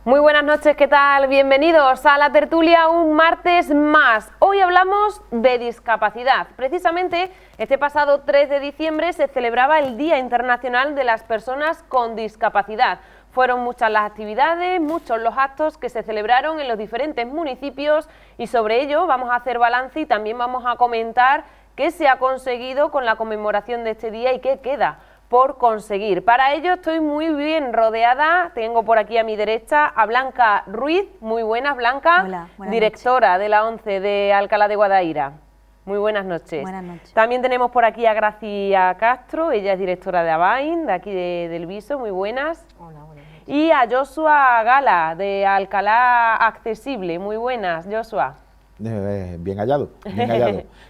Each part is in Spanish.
Muy buenas noches, ¿qué tal? Bienvenidos a la tertulia un martes más. Hoy hablamos de discapacidad. Precisamente este pasado 3 de diciembre se celebraba el Día Internacional de las Personas con Discapacidad. Fueron muchas las actividades, muchos los actos que se celebraron en los diferentes municipios y sobre ello vamos a hacer balance y también vamos a comentar qué se ha conseguido con la conmemoración de este día y qué queda por conseguir. Para ello estoy muy bien rodeada, tengo por aquí a mi derecha a Blanca Ruiz. Muy buenas, Blanca. Hola, buenas directora noches. de la ONCE de Alcalá de Guadaira. Muy buenas noches. Buenas noches. También tenemos por aquí a Gracia Castro, ella es directora de ABAIN, de aquí del Viso. Muy buenas. Hola, buenas noches. Y a Joshua Gala, de Alcalá Accesible. Muy buenas, Joshua. Bien hallado,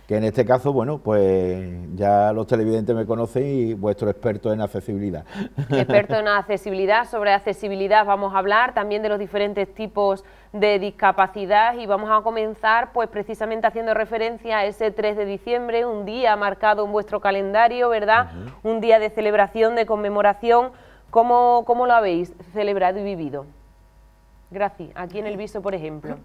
que en este caso, bueno, pues ya los televidentes me conocen y vuestro experto en accesibilidad. Experto en accesibilidad, sobre accesibilidad vamos a hablar, también de los diferentes tipos de discapacidad y vamos a comenzar pues precisamente haciendo referencia a ese 3 de diciembre, un día marcado en vuestro calendario, ¿verdad? Un día de celebración, de conmemoración. ¿Cómo lo habéis celebrado y vivido? Gracias. Aquí en el Viso, por ejemplo.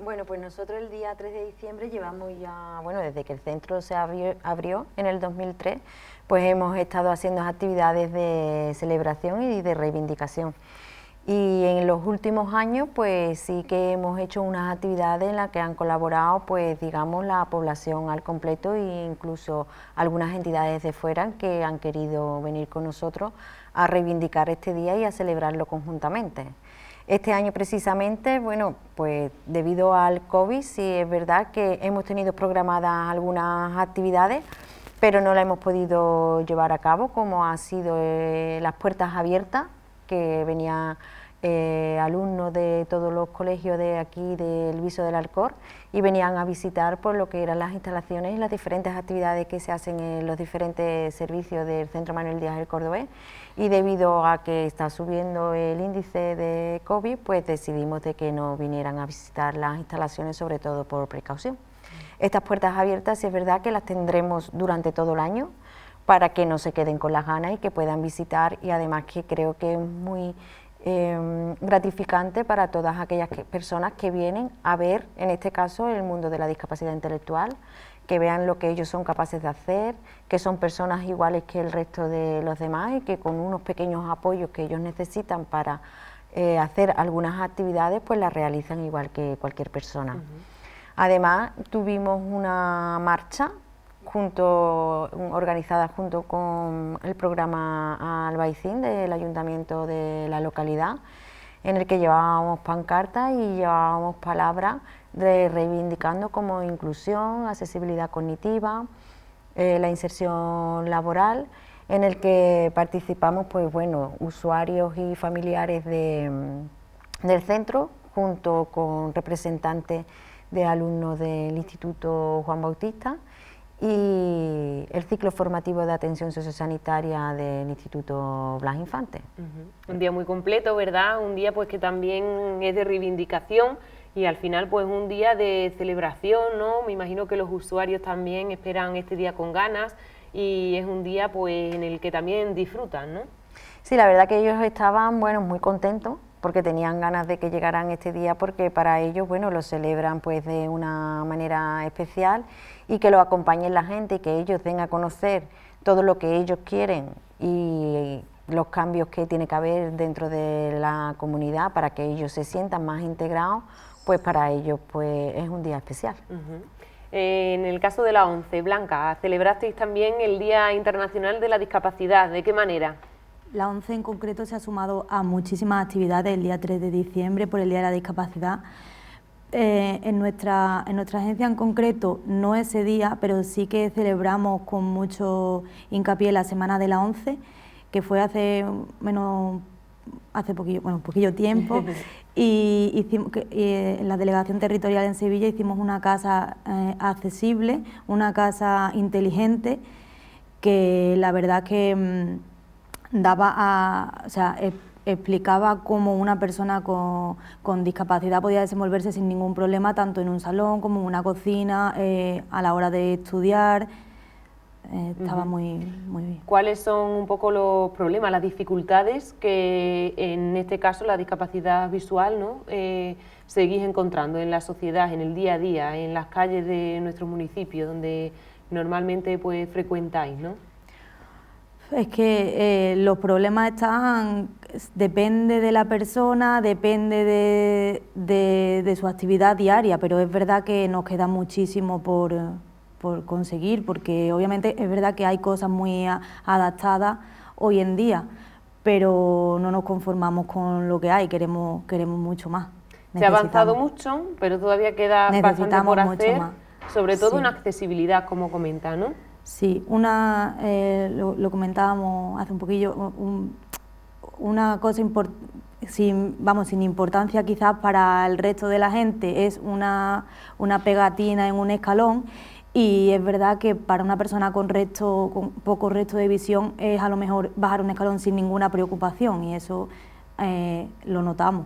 Bueno, pues nosotros el día 3 de diciembre llevamos ya, bueno, desde que el centro se abrió en el 2003, pues hemos estado haciendo actividades de celebración y de reivindicación. Y en los últimos años, pues sí que hemos hecho unas actividades en las que han colaborado, pues digamos, la población al completo e incluso algunas entidades de fuera que han querido venir con nosotros a reivindicar este día y a celebrarlo conjuntamente. Este año precisamente, bueno, pues debido al COVID, sí es verdad que hemos tenido programadas algunas actividades, pero no las hemos podido llevar a cabo, como ha sido las puertas abiertas, que venían alumnos de todos los colegios de aquí del Viso del Alcor y venían a visitar por lo que eran las instalaciones y las diferentes actividades que se hacen en los diferentes servicios del Centro Manuel Díaz el Cordobés, y debido a que está subiendo el índice de COVID, pues decidimos de que no vinieran a visitar las instalaciones, sobre todo por precaución. Estas puertas abiertas sí es verdad que las tendremos durante todo el año para que no se queden con las ganas y que puedan visitar, y además que creo que es muy gratificante para todas aquellas personas que vienen a ver, en este caso, el mundo de la discapacidad intelectual, que vean lo que ellos son capaces de hacer, que son personas iguales que el resto de los demás y que con unos pequeños apoyos que ellos necesitan para hacer algunas actividades, pues las realizan igual que cualquier persona. Además, tuvimos una marcha organizada junto con el programa Albaicín del Ayuntamiento de la localidad, en el que llevábamos pancartas y llevábamos palabras reivindicando como inclusión, accesibilidad cognitiva, la inserción laboral, en el que participamos pues bueno, usuarios y familiares del centro, junto con representantes de alumnos del Instituto Juan Bautista y el ciclo formativo de atención sociosanitaria del Instituto Blas Infante. Un día muy completo, ¿verdad? Un día pues que también es de reivindicación y al final pues un día de celebración, ¿no? Me imagino que los usuarios también esperan este día con ganas y es un día pues en el que también disfrutan, ¿no? Sí, la verdad que ellos estaban, bueno, muy contentos porque tenían ganas de que llegaran este día, porque para ellos, bueno, lo celebran pues de una manera especial, y que lo acompañen la gente y que ellos den a conocer todo lo que ellos quieren y los cambios que tiene que haber dentro de la comunidad para que ellos se sientan más integrados, pues para ellos pues es un día especial. En el caso de la ONCE, Blanca, celebrasteis también el Día Internacional de la Discapacidad. ¿De qué manera? La ONCE en concreto se ha sumado a muchísimas actividades el día 3 de diciembre por el Día de la Discapacidad. En nuestra agencia en concreto no ese día, pero sí que celebramos con mucho hincapié la Semana de la ONCE, que fue hace poquillo tiempo, y hicimos en la delegación territorial en Sevilla hicimos una casa accesible, una casa inteligente, que la verdad que explicaba cómo una persona con discapacidad podía desenvolverse sin ningún problema, tanto en un salón como en una cocina, a la hora de estudiar. estaba muy bien. ¿Cuáles son un poco los problemas, las dificultades que en este caso la discapacidad visual, ¿no? Seguís encontrando en la sociedad, en el día a día, en las calles de nuestros municipios donde normalmente pues frecuentáis, ¿no? Es que los problemas depende de la persona, depende de su actividad diaria, pero es verdad que nos queda muchísimo por conseguir, porque obviamente es verdad que hay cosas muy adaptadas hoy en día, pero no nos conformamos con lo que hay, queremos mucho más. Se ha avanzado mucho, pero todavía queda bastante por hacer, más. Sobre todo en accesibilidad, como comenta, ¿no? Sí, lo comentábamos hace un poquillo, una cosa sin importancia quizás para el resto de la gente es una pegatina en un escalón, y es verdad que para una persona con poco resto de visión es a lo mejor bajar un escalón sin ninguna preocupación, y eso lo notamos.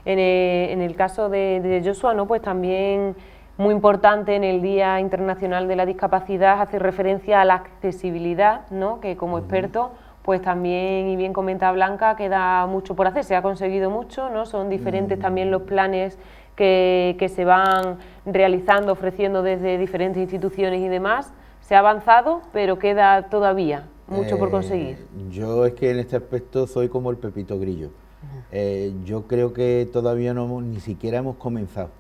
En el caso de Joshua, ¿no? Pues también muy importante en el Día Internacional de la Discapacidad hace referencia a la accesibilidad, ¿no? Que como experto, pues también, y bien comenta Blanca, queda mucho por hacer, se ha conseguido mucho, ¿no? Son diferentes también los planes que se van realizando, ofreciendo desde diferentes instituciones y demás. Se ha avanzado, pero queda todavía mucho por conseguir. Yo es que en este aspecto soy como el Pepito Grillo. Yo creo que todavía ni siquiera hemos comenzado.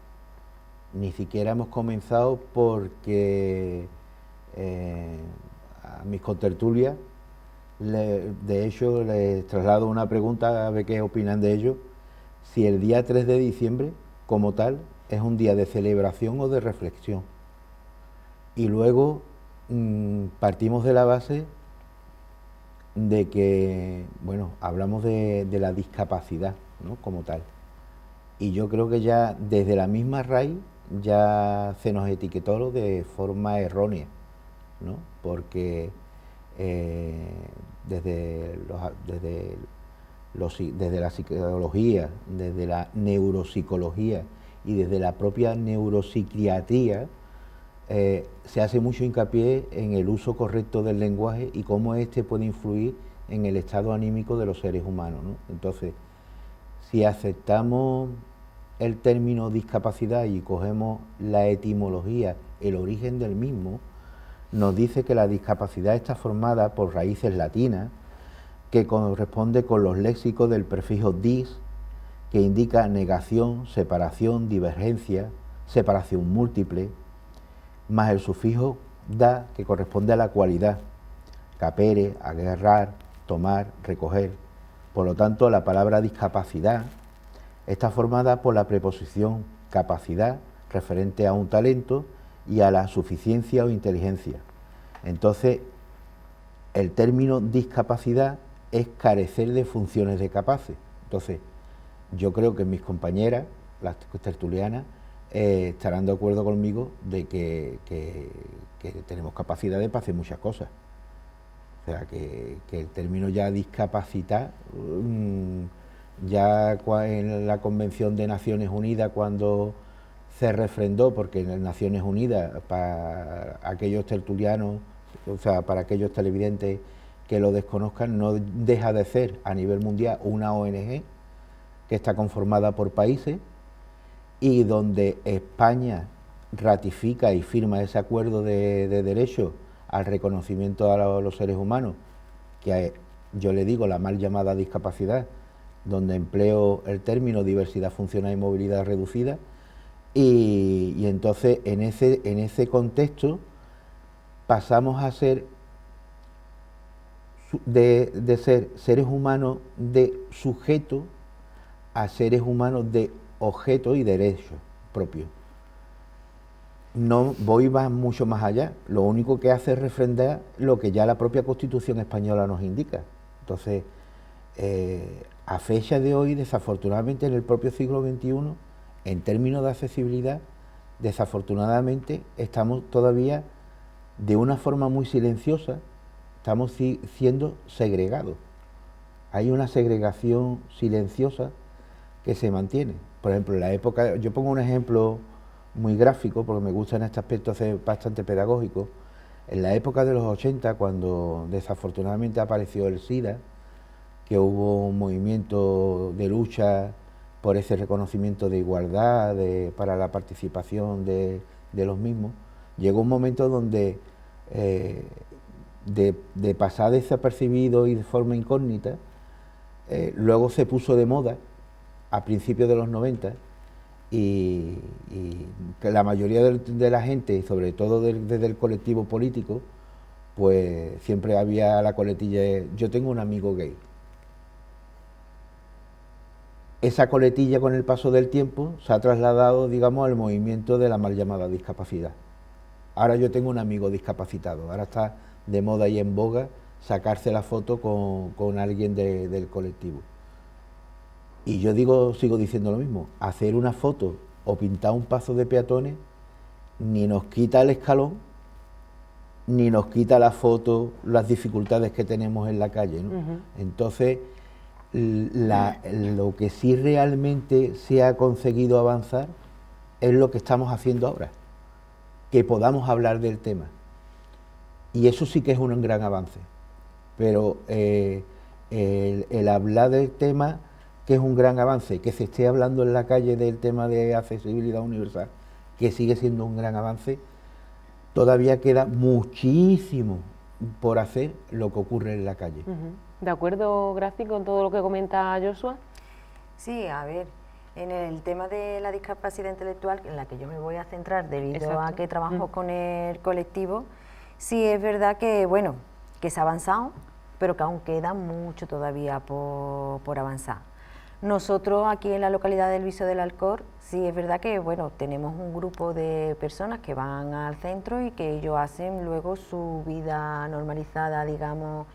Porque a mis contertulias, de hecho, les traslado una pregunta a ver qué opinan de ello, si el día 3 de diciembre, como tal, es un día de celebración o de reflexión. Y luego partimos de la base de que, bueno, hablamos de la discapacidad, ¿no? Como tal. Y yo creo que ya desde la misma raíz ya se nos etiquetó de forma errónea, ¿no? Porque desde la psicología, desde la neuropsicología y desde la propia neuropsiquiatría, se hace mucho hincapié en el uso correcto del lenguaje y cómo éste puede influir en el estado anímico de los seres humanos, ¿no? Entonces, si aceptamos el término discapacidad y cogemos la etimología, el origen del mismo, nos dice que la discapacidad está formada por raíces latinas que corresponde con los léxicos del prefijo dis, que indica negación, separación, divergencia, separación múltiple, más el sufijo da, que corresponde a la cualidad, capere, agarrar, tomar, recoger. Por lo tanto, la palabra discapacidad está formada por la preposición capacidad, referente a un talento, y a la suficiencia o inteligencia. Entonces, el término discapacidad es carecer de funciones de capaces. Entonces, yo creo que mis compañeras, las tertulianas, estarán de acuerdo conmigo de que tenemos capacidades para hacer muchas cosas. O sea, que el término ya discapacidad, ya en la Convención de Naciones Unidas, cuando se refrendó, porque en Naciones Unidas, para aquellos tertulianos, o sea, para aquellos televidentes que lo desconozcan, no deja de ser a nivel mundial una ONG que está conformada por países y donde España ratifica y firma ese acuerdo de derecho al reconocimiento a los seres humanos, que yo le digo la mal llamada discapacidad, donde empleo el término diversidad funcional y movilidad reducida, y entonces en ese contexto pasamos a ser de ser seres humanos de sujeto a seres humanos de objeto y derecho propio. No va mucho más allá, lo único que hace es refrendar lo que ya la propia Constitución española nos indica. Entonces, a fecha de hoy, desafortunadamente, en el propio siglo XXI, en términos de accesibilidad, desafortunadamente estamos todavía de una forma muy silenciosa, estamos siendo segregados. Hay una segregación silenciosa que se mantiene. Por ejemplo, en la época, yo pongo un ejemplo muy gráfico, porque me gusta en este aspecto ser bastante pedagógico. En la época de los 80, cuando desafortunadamente apareció el SIDA, que hubo un movimiento de lucha por ese reconocimiento de igualdad, para la participación de los mismos, llegó un momento donde de pasar desapercibido y de forma incógnita, luego se puso de moda a principios de los 90 y que la mayoría de la gente, y sobre todo desde el colectivo político, pues siempre había la coletilla de yo tengo un amigo gay. Esa coletilla con el paso del tiempo se ha trasladado, digamos, al movimiento de la mal llamada discapacidad. Ahora yo tengo un amigo discapacitado, ahora está de moda y en boga sacarse la foto con alguien del colectivo. Y yo sigo diciendo lo mismo, hacer una foto o pintar un paso de peatones ni nos quita el escalón, ni nos quita la foto, las dificultades que tenemos en la calle, ¿no? Entonces, lo que sí realmente se ha conseguido avanzar es lo que estamos haciendo ahora, que podamos hablar del tema. Y eso sí que es un gran avance. Pero el hablar del tema, que es un gran avance, que se esté hablando en la calle del tema de accesibilidad universal, que sigue siendo un gran avance, todavía queda muchísimo por hacer lo que ocurre en la calle. ¿De acuerdo, Graci, con todo lo que comenta Joshua? Sí, a ver, en el tema de la discapacidad intelectual, en la que yo me voy a centrar debido a que trabajo con el colectivo, sí es verdad que, bueno, que se ha avanzado, pero que aún queda mucho todavía por avanzar. Nosotros aquí en la localidad del Viso del Alcor, sí es verdad que, bueno, tenemos un grupo de personas que van al centro y que ellos hacen luego su vida normalizada, digamos,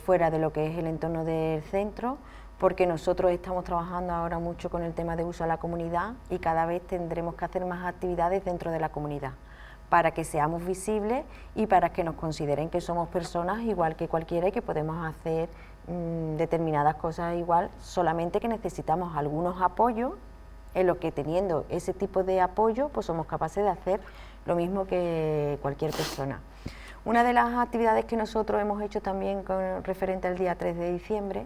fuera de lo que es el entorno del centro, porque nosotros estamos trabajando ahora mucho con el tema de uso a la comunidad y cada vez tendremos que hacer más actividades dentro de la comunidad para que seamos visibles y para que nos consideren que somos personas igual que cualquiera y que podemos hacer determinadas cosas igual, solamente que necesitamos algunos apoyos en lo que teniendo ese tipo de apoyo pues somos capaces de hacer lo mismo que cualquier persona. Una de las actividades que nosotros hemos hecho también referente al día 3 de diciembre,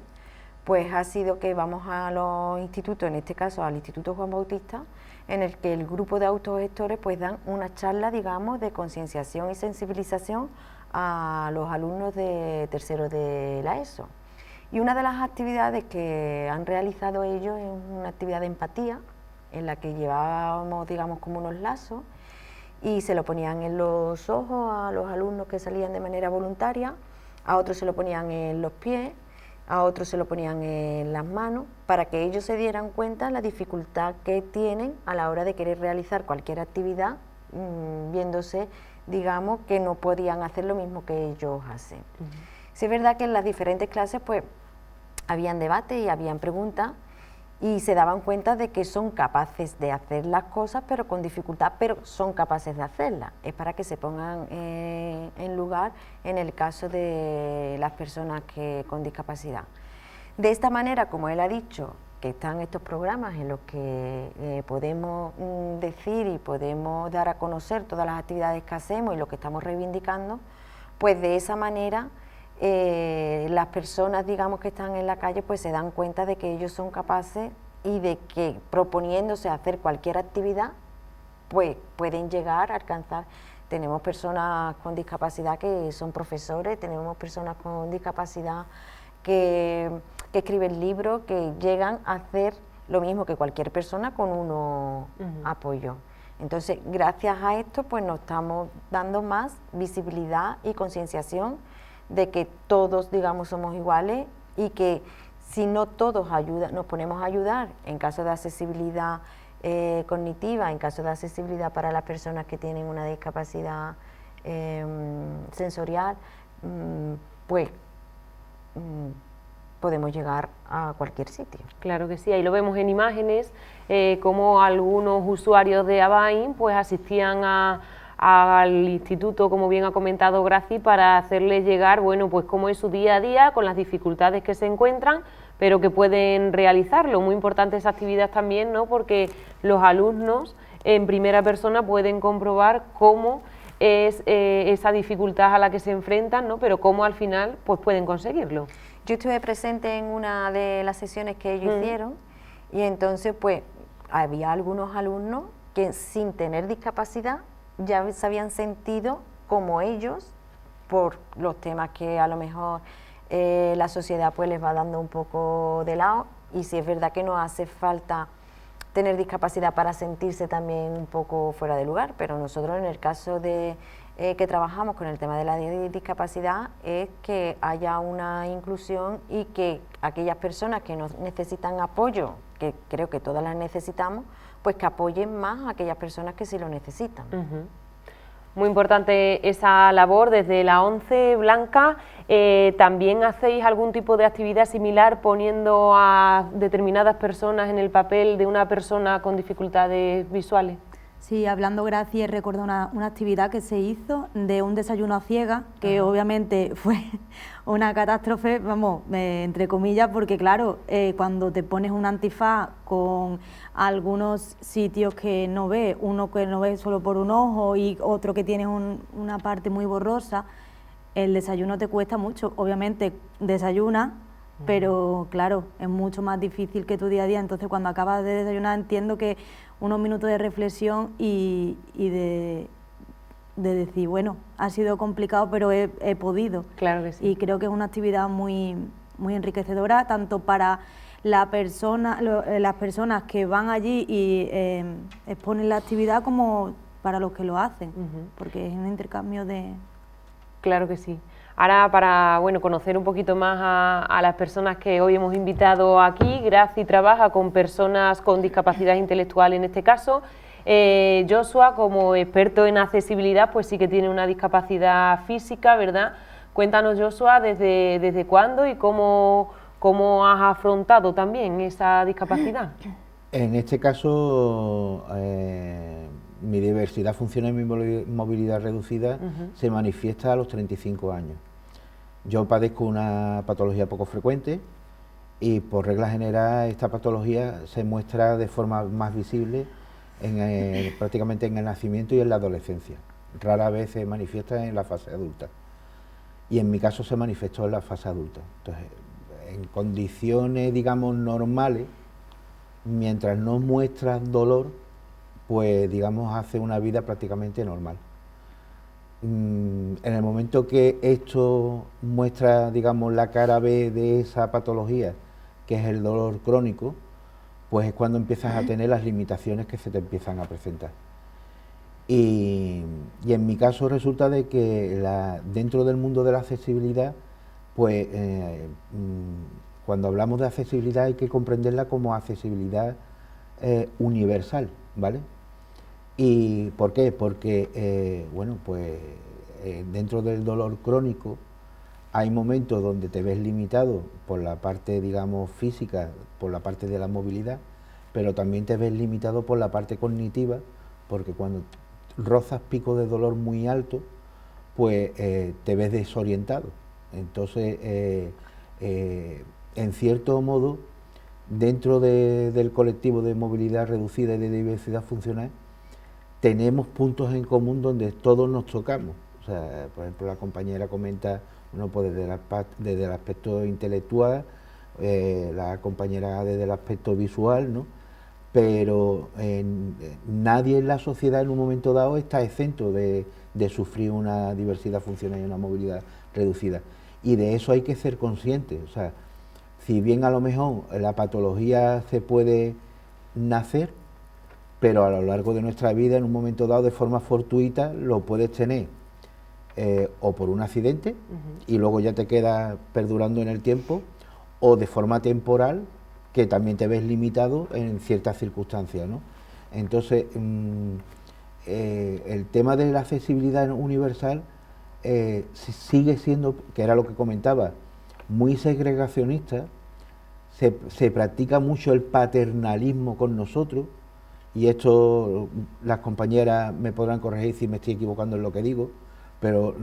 pues ha sido que vamos a los institutos, en este caso al Instituto Juan Bautista, en el que el grupo de autogestores pues dan una charla, digamos, de concienciación y sensibilización a los alumnos de tercero de la ESO. Y una de las actividades que han realizado ellos es una actividad de empatía, en la que llevábamos, digamos, como unos lazos, y se lo ponían en los ojos a los alumnos que salían de manera voluntaria, a otros se lo ponían en los pies, a otros se lo ponían en las manos, para que ellos se dieran cuenta de la dificultad que tienen a la hora de querer realizar cualquier actividad, viéndose, digamos, que no podían hacer lo mismo que ellos hacen. Sí es verdad que en las diferentes clases pues habían debate y habían preguntas, y se daban cuenta de que son capaces de hacer las cosas, pero con dificultad, pero son capaces de hacerlas. Es para que se pongan en lugar en el caso de las personas con discapacidad. De esta manera, como él ha dicho, que están estos programas en los que podemos decir y podemos dar a conocer todas las actividades que hacemos y lo que estamos reivindicando, pues de esa manera las personas, digamos, que están en la calle pues se dan cuenta de que ellos son capaces y de que proponiéndose hacer cualquier actividad pues pueden llegar a alcanzar. Tenemos personas con discapacidad que son profesores, tenemos personas con discapacidad que escriben libros, que llegan a hacer lo mismo que cualquier persona con unos apoyos. Entonces, gracias a esto pues nos estamos dando más visibilidad y concienciación de que todos, digamos, somos iguales y que si no todos nos ponemos a ayudar en caso de accesibilidad cognitiva, en caso de accesibilidad para las personas que tienen una discapacidad sensorial, pues podemos llegar a cualquier sitio. Claro que sí, ahí lo vemos en imágenes, como algunos usuarios de ABAIN pues asistían al instituto, como bien ha comentado Graci, para hacerles llegar, bueno, pues cómo es su día a día, con las dificultades que se encuentran, pero que pueden realizarlo. Muy importante esa actividad también, ¿no?, porque los alumnos en primera persona pueden comprobar cómo es esa dificultad a la que se enfrentan, ¿no? Pero cómo al final pues pueden conseguirlo. Yo estuve presente en una de las sesiones que ellos hicieron y entonces pues había algunos alumnos que sin tener discapacidad ya se habían sentido como ellos por los temas que a lo mejor la sociedad pues les va dando un poco de lado, y si es verdad que no hace falta tener discapacidad para sentirse también un poco fuera de lugar, pero nosotros en el caso de que trabajamos con el tema de la discapacidad es que haya una inclusión y que aquellas personas que no necesitan apoyo, que creo que todas las necesitamos, pues que apoyen más a aquellas personas que sí lo necesitan. Muy importante esa labor desde la ONCE, Blanca. ¿También hacéis algún tipo de actividad similar poniendo a determinadas personas en el papel de una persona con dificultades visuales? Sí, hablando gracias, recuerdo una actividad que se hizo de un desayuno a ciegas, que obviamente fue una catástrofe, vamos, entre comillas, porque claro, cuando te pones un antifaz con algunos sitios que no ves, uno que no ves solo por un ojo y otro que tiene una parte muy borrosa, el desayuno te cuesta mucho. Obviamente desayunas, pero claro, es mucho más difícil que tu día a día. Entonces cuando acabas de desayunar entiendo que unos minutos de reflexión y de decir, bueno, ha sido complicado, pero he podido. Claro que sí. Y creo que es una actividad muy, muy enriquecedora, tanto para las personas que van allí y exponen la actividad, como para los que lo hacen, porque es un intercambio de... Claro que sí. Ahora, para conocer un poquito más a las personas que hoy hemos invitado aquí, Graci trabaja con personas con discapacidad intelectual en este caso. Joshua, como experto en accesibilidad, pues sí que tiene una discapacidad física, ¿verdad? Cuéntanos, Joshua, desde cuándo y cómo has afrontado también esa discapacidad. En este caso, mi diversidad funcional y mi movilidad reducida se manifiesta a los 35 años. Yo padezco una patología poco frecuente y por regla general esta patología se muestra de forma más visible prácticamente en el nacimiento y en la adolescencia. Rara vez se manifiesta en la fase adulta y en mi caso se manifestó en la fase adulta. Entonces, en condiciones, digamos, normales, mientras no muestras dolor, pues, digamos, hace una vida prácticamente normal. En el momento que esto muestra, digamos, la cara B de esa patología, que es el dolor crónico, pues es cuando empiezas a tener las limitaciones que se te empiezan a presentar. Y en mi caso resulta de que dentro del mundo de la accesibilidad, pues cuando hablamos de accesibilidad hay que comprenderla como accesibilidad universal, ¿vale? ¿Y por qué? Porque, dentro del dolor crónico hay momentos donde te ves limitado por la parte, digamos, física, por la parte de la movilidad, pero también te ves limitado por la parte cognitiva, porque cuando rozas picos de dolor muy altos, pues te ves desorientado. Entonces, en cierto modo, dentro del colectivo de movilidad reducida y de diversidad funcional, tenemos puntos en común donde todos nos tocamos. O sea, por ejemplo, la compañera comenta, pues desde el aspecto intelectual, la compañera desde el aspecto visual, ¿no? Pero nadie en la sociedad en un momento dado está exento de sufrir una diversidad funcional y una movilidad reducida. Y de eso hay que ser conscientes. O sea, si bien a lo mejor la patología se puede nacer, pero a lo largo de nuestra vida, en un momento dado, de forma fortuita, lo puedes tener o por un accidente y luego ya te queda perdurando en el tiempo, o de forma temporal, que también te ves limitado en ciertas circunstancias, ¿no? Entonces, el tema de la accesibilidad universal sigue siendo, que era lo que comentaba, muy segregacionista. Se practica mucho el paternalismo con nosotros, y esto las compañeras me podrán corregir si me estoy equivocando en lo que digo, pero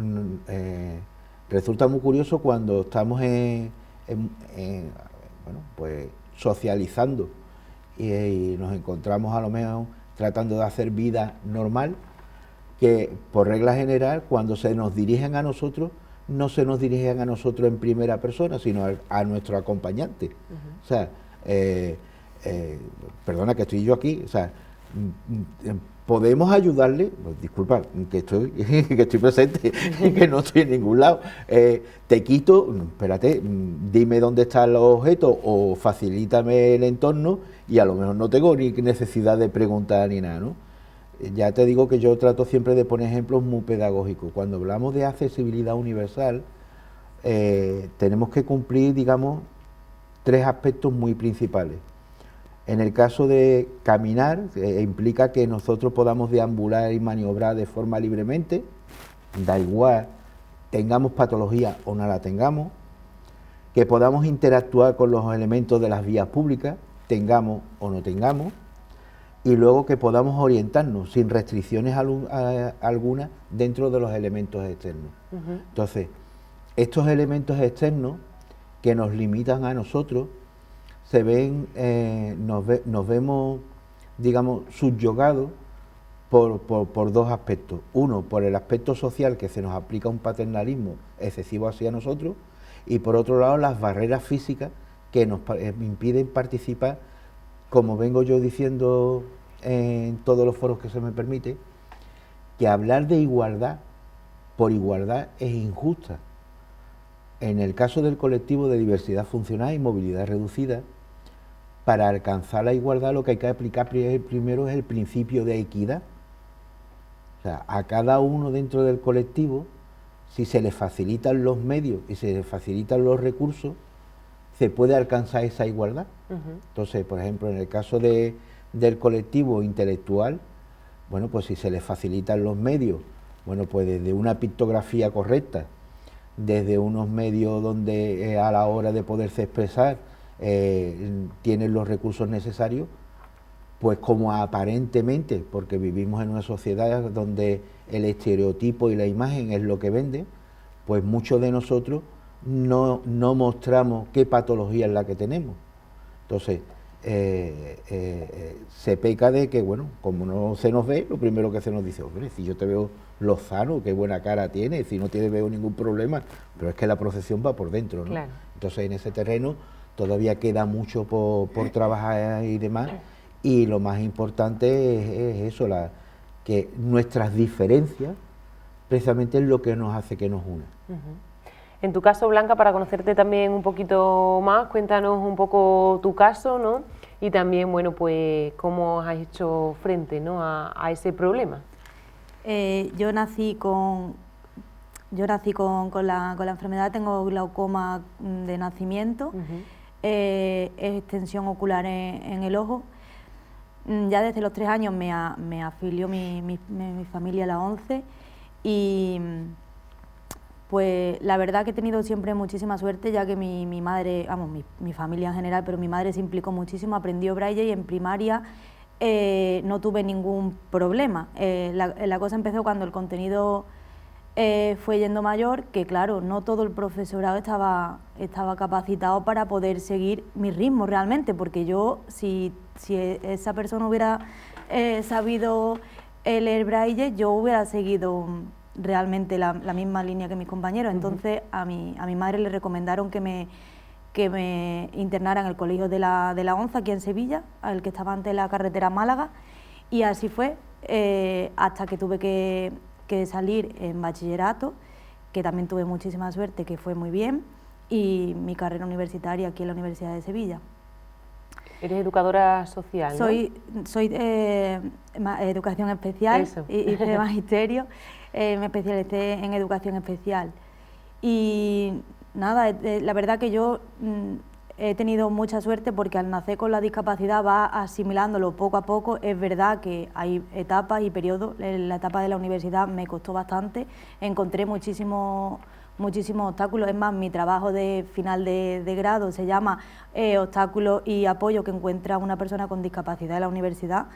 resulta muy curioso cuando estamos pues socializando y nos encontramos a lo mejor tratando de hacer vida normal, que por regla general cuando se nos dirigen a nosotros, no se nos dirigen a nosotros en primera persona, sino a nuestro acompañante. O sea, perdona que estoy yo aquí, o sea, podemos ayudarle, pues, disculpa, que estoy presente, que no estoy en ningún lado, te quito, espérate, dime dónde está el objeto o facilítame el entorno y a lo mejor no tengo ni necesidad de preguntar ni nada, ¿no? Ya te digo que yo trato siempre de poner ejemplos muy pedagógicos. Cuando hablamos de accesibilidad universal, tenemos que cumplir, digamos, 3 aspectos muy principales. En el caso de caminar, implica que nosotros podamos deambular y maniobrar de forma libremente, da igual, tengamos patología o no la tengamos, que podamos interactuar con los elementos de las vías públicas, tengamos o no tengamos, y luego que podamos orientarnos sin restricciones alguna dentro de los elementos externos. Entonces, estos elementos externos que nos limitan a nosotros, se ven, nos vemos, digamos, subyugados por 2 aspectos. Uno, por el aspecto social, que se nos aplica un paternalismo excesivo hacia nosotros, y por otro lado, las barreras físicas que nos impiden participar, como vengo yo diciendo en todos los foros que se me permite, que hablar de igualdad por igualdad es injusta. En el caso del colectivo de diversidad funcional y movilidad reducida, para alcanzar la igualdad lo que hay que aplicar primero es el principio de equidad. O sea, a cada uno dentro del colectivo, si se le facilitan los medios y se le facilitan los recursos, se puede alcanzar esa igualdad. Entonces, por ejemplo, en el caso del colectivo intelectual, bueno, pues si se le facilitan los medios, bueno, pues desde una pictografía correcta, desde unos medios donde a la hora de poderse expresar tienen los recursos necesarios, pues como aparentemente, porque vivimos en una sociedad donde el estereotipo y la imagen es lo que vende, pues muchos de nosotros no mostramos qué patología es la que tenemos. Entonces, se peca de que, bueno, como no se nos ve, lo primero que se nos dice, hombre, si yo te veo lozano, qué buena cara tienes, si no te veo ningún problema, pero es que la procesión va por dentro, ¿no? Claro. Entonces, en ese terreno todavía queda mucho por trabajar y demás, y lo más importante es eso, que nuestras diferencias precisamente es lo que nos hace que nos una. En tu caso, Blanca, para conocerte también un poquito más, cuéntanos un poco tu caso, ¿no? Y también, bueno, pues cómo has hecho frente, ¿no?, a ese problema. Yo nací con la enfermedad, tengo glaucoma de nacimiento, extensión ocular en el ojo. Ya desde los 3 años me afilió mi familia a la ONCE y pues la verdad que he tenido siempre muchísima suerte, ya que mi madre, vamos, mi familia en general, pero mi madre se implicó muchísimo, aprendió braille y en primaria no tuve ningún problema. La cosa empezó cuando el contenido fue yendo mayor, que claro, no todo el profesorado estaba capacitado para poder seguir mi ritmo realmente, porque yo, si esa persona hubiera sabido leer braille, yo hubiera seguido realmente la misma línea que mis compañeros. Entonces a mi madre le recomendaron que me internara en el colegio de la ONCE aquí en Sevilla, el que estaba ante la carretera Málaga, y así fue hasta que tuve que salir en bachillerato, que también tuve muchísima suerte, que fue muy bien, y mi carrera universitaria aquí en la Universidad de Sevilla. Eres educadora social, ¿no? Soy educación especial, hice de magisterio, me especialicé en educación especial. Y nada, la verdad que yo he tenido mucha suerte porque al nacer con la discapacidad vas asimilándolo poco a poco. Es verdad que hay etapas y periodos, en la etapa de la universidad me costó bastante, encontré muchísimos obstáculos. Es más, mi trabajo de final de grado se llama Obstáculos y apoyo que encuentra una persona con discapacidad en la universidad.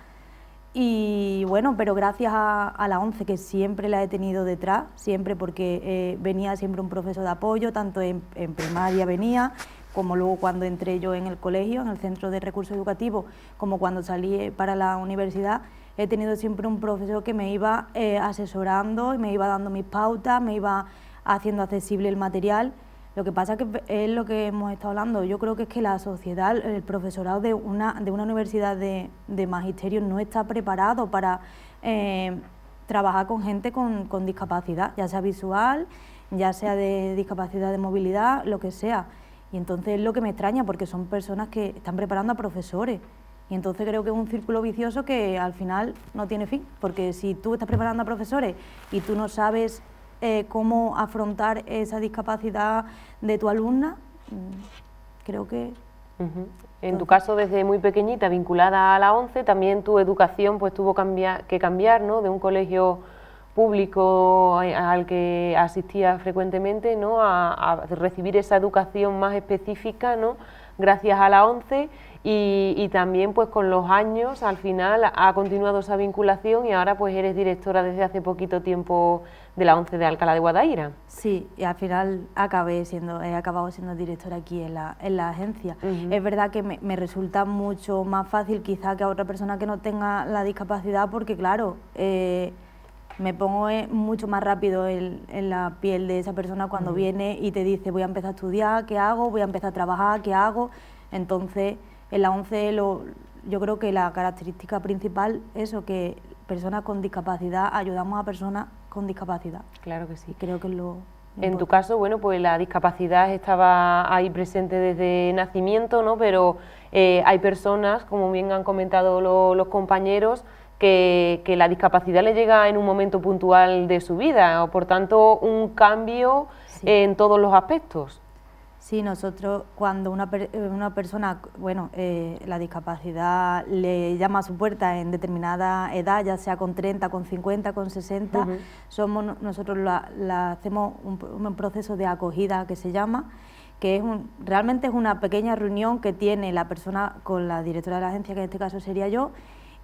Y bueno, pero gracias a la ONCE, que siempre la he tenido detrás, siempre, porque venía siempre un profesor de apoyo, tanto en primaria venía, como luego cuando entré yo en el colegio, en el Centro de Recursos Educativos, como cuando salí para la universidad, he tenido siempre un profesor que me iba asesorando y me iba dando mis pautas, me iba haciendo accesible el material. Lo que pasa que es lo que hemos estado hablando, yo creo que es que la sociedad, el profesorado de una universidad de magisterio no está preparado para trabajar con gente con discapacidad, ya sea visual, ya sea de discapacidad de movilidad, lo que sea. Y entonces es lo que me extraña, porque son personas que están preparando a profesores. Y entonces creo que es un círculo vicioso que al final no tiene fin, porque si tú estás preparando a profesores y tú no sabes cómo afrontar esa discapacidad de tu alumna, creo que... En tu caso, desde muy pequeñita, vinculada a la ONCE, también tu educación pues tuvo que cambiar, ¿no?, de un colegio público al que asistías frecuentemente, ¿no?, a recibir esa educación más específica, ¿no?, gracias a la ONCE, y también pues con los años al final ha continuado esa vinculación y ahora pues eres directora desde hace poquito tiempo de la ONCE de Alcalá de Guadaira. Sí, y al final he acabado siendo directora aquí en la agencia. Es verdad que me resulta mucho más fácil quizá que a otra persona que no tenga la discapacidad, porque claro, me pongo mucho más rápido en la piel de esa persona cuando viene y te dice voy a empezar a estudiar, ¿qué hago? Voy a empezar a trabajar, ¿qué hago? Entonces en la ONCE yo creo que la característica principal es eso, que personas con discapacidad ayudamos a personas con discapacidad. Claro que sí. Creo que es lo En tu caso, bueno, pues la discapacidad estaba ahí presente desde nacimiento, ¿no? Pero hay personas, como bien han comentado los compañeros, que la discapacidad le llega en un momento puntual de su vida, o por tanto un cambio en todos los aspectos. Sí, nosotros cuando una persona, bueno, la discapacidad le llama a su puerta en determinada edad, ya sea con 30, con 50, con 60, nosotros hacemos un proceso de acogida que se llama, que realmente es una pequeña reunión que tiene la persona con la directora de la agencia, que en este caso sería yo,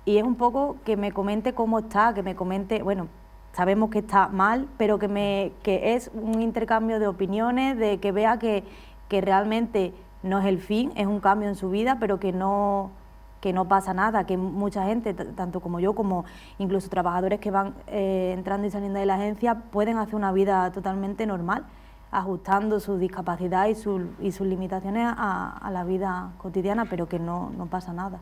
y es un poco que me comente cómo está, que me comente, bueno, sabemos que está mal, pero que es un intercambio de opiniones, de que vea que realmente no es el fin, es un cambio en su vida, pero que no pasa nada, que mucha gente, tanto como yo, como incluso trabajadores que van entrando y saliendo de la agencia, pueden hacer una vida totalmente normal, ajustando su discapacidad y sus limitaciones a la vida cotidiana, pero que no pasa nada.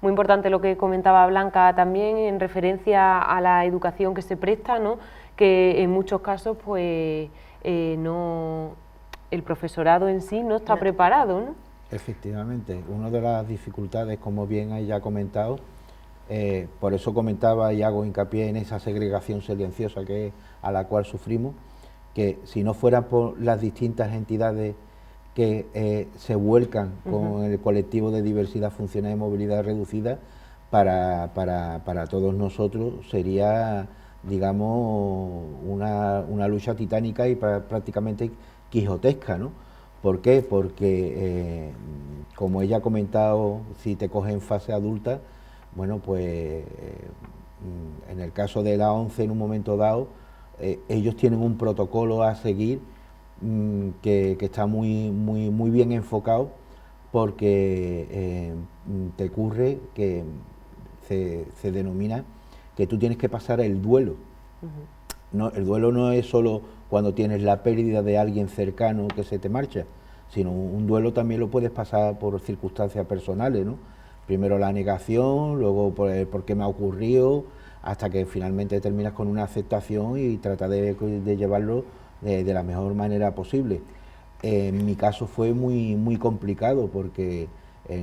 Muy importante lo que comentaba Blanca también en referencia a la educación que se presta, ¿no?, que en muchos casos pues el profesorado en sí no está preparado, ¿no? Efectivamente, una de las dificultades, como bien ella ha comentado, por eso comentaba y hago hincapié en esa segregación silenciosa a la cual sufrimos, que si no fuera por las distintas entidades que se vuelcan con el colectivo de diversidad funcional y movilidad reducida, para todos nosotros sería, digamos, una lucha titánica y prácticamente quijotesca, ¿no? ¿Por qué? Porque, como ella ha comentado, si te coge en fase adulta, bueno, pues en el caso de la ONCE en un momento dado, ellos tienen un protocolo a seguir que está muy bien enfocado, porque te ocurre que se denomina que tú tienes que pasar el duelo. No, el duelo no es solo cuando tienes la pérdida de alguien cercano que se te marcha, sino un duelo también lo puedes pasar por circunstancias personales, ¿no? Primero la negación, luego por qué me ha ocurrido, hasta que finalmente terminas con una aceptación y tratas de llevarlo de la mejor manera posible. En mi caso fue muy complicado, porque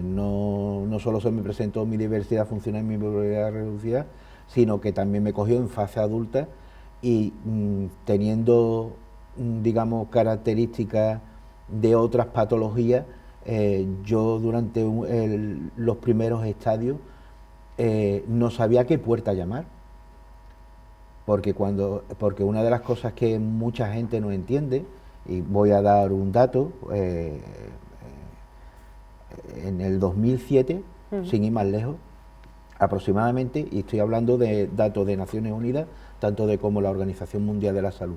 no solo se me presentó mi diversidad funcional y mi movilidad reducida, sino que también me cogió en fase adulta y teniendo, digamos, características de otras patologías, yo durante los primeros estadios no sabía a qué puerta llamar, porque una de las cosas que mucha gente no entiende, y voy a dar un dato, en el 2007, sin ir más lejos, aproximadamente, y estoy hablando de datos de Naciones Unidas, tanto como la Organización Mundial de la Salud,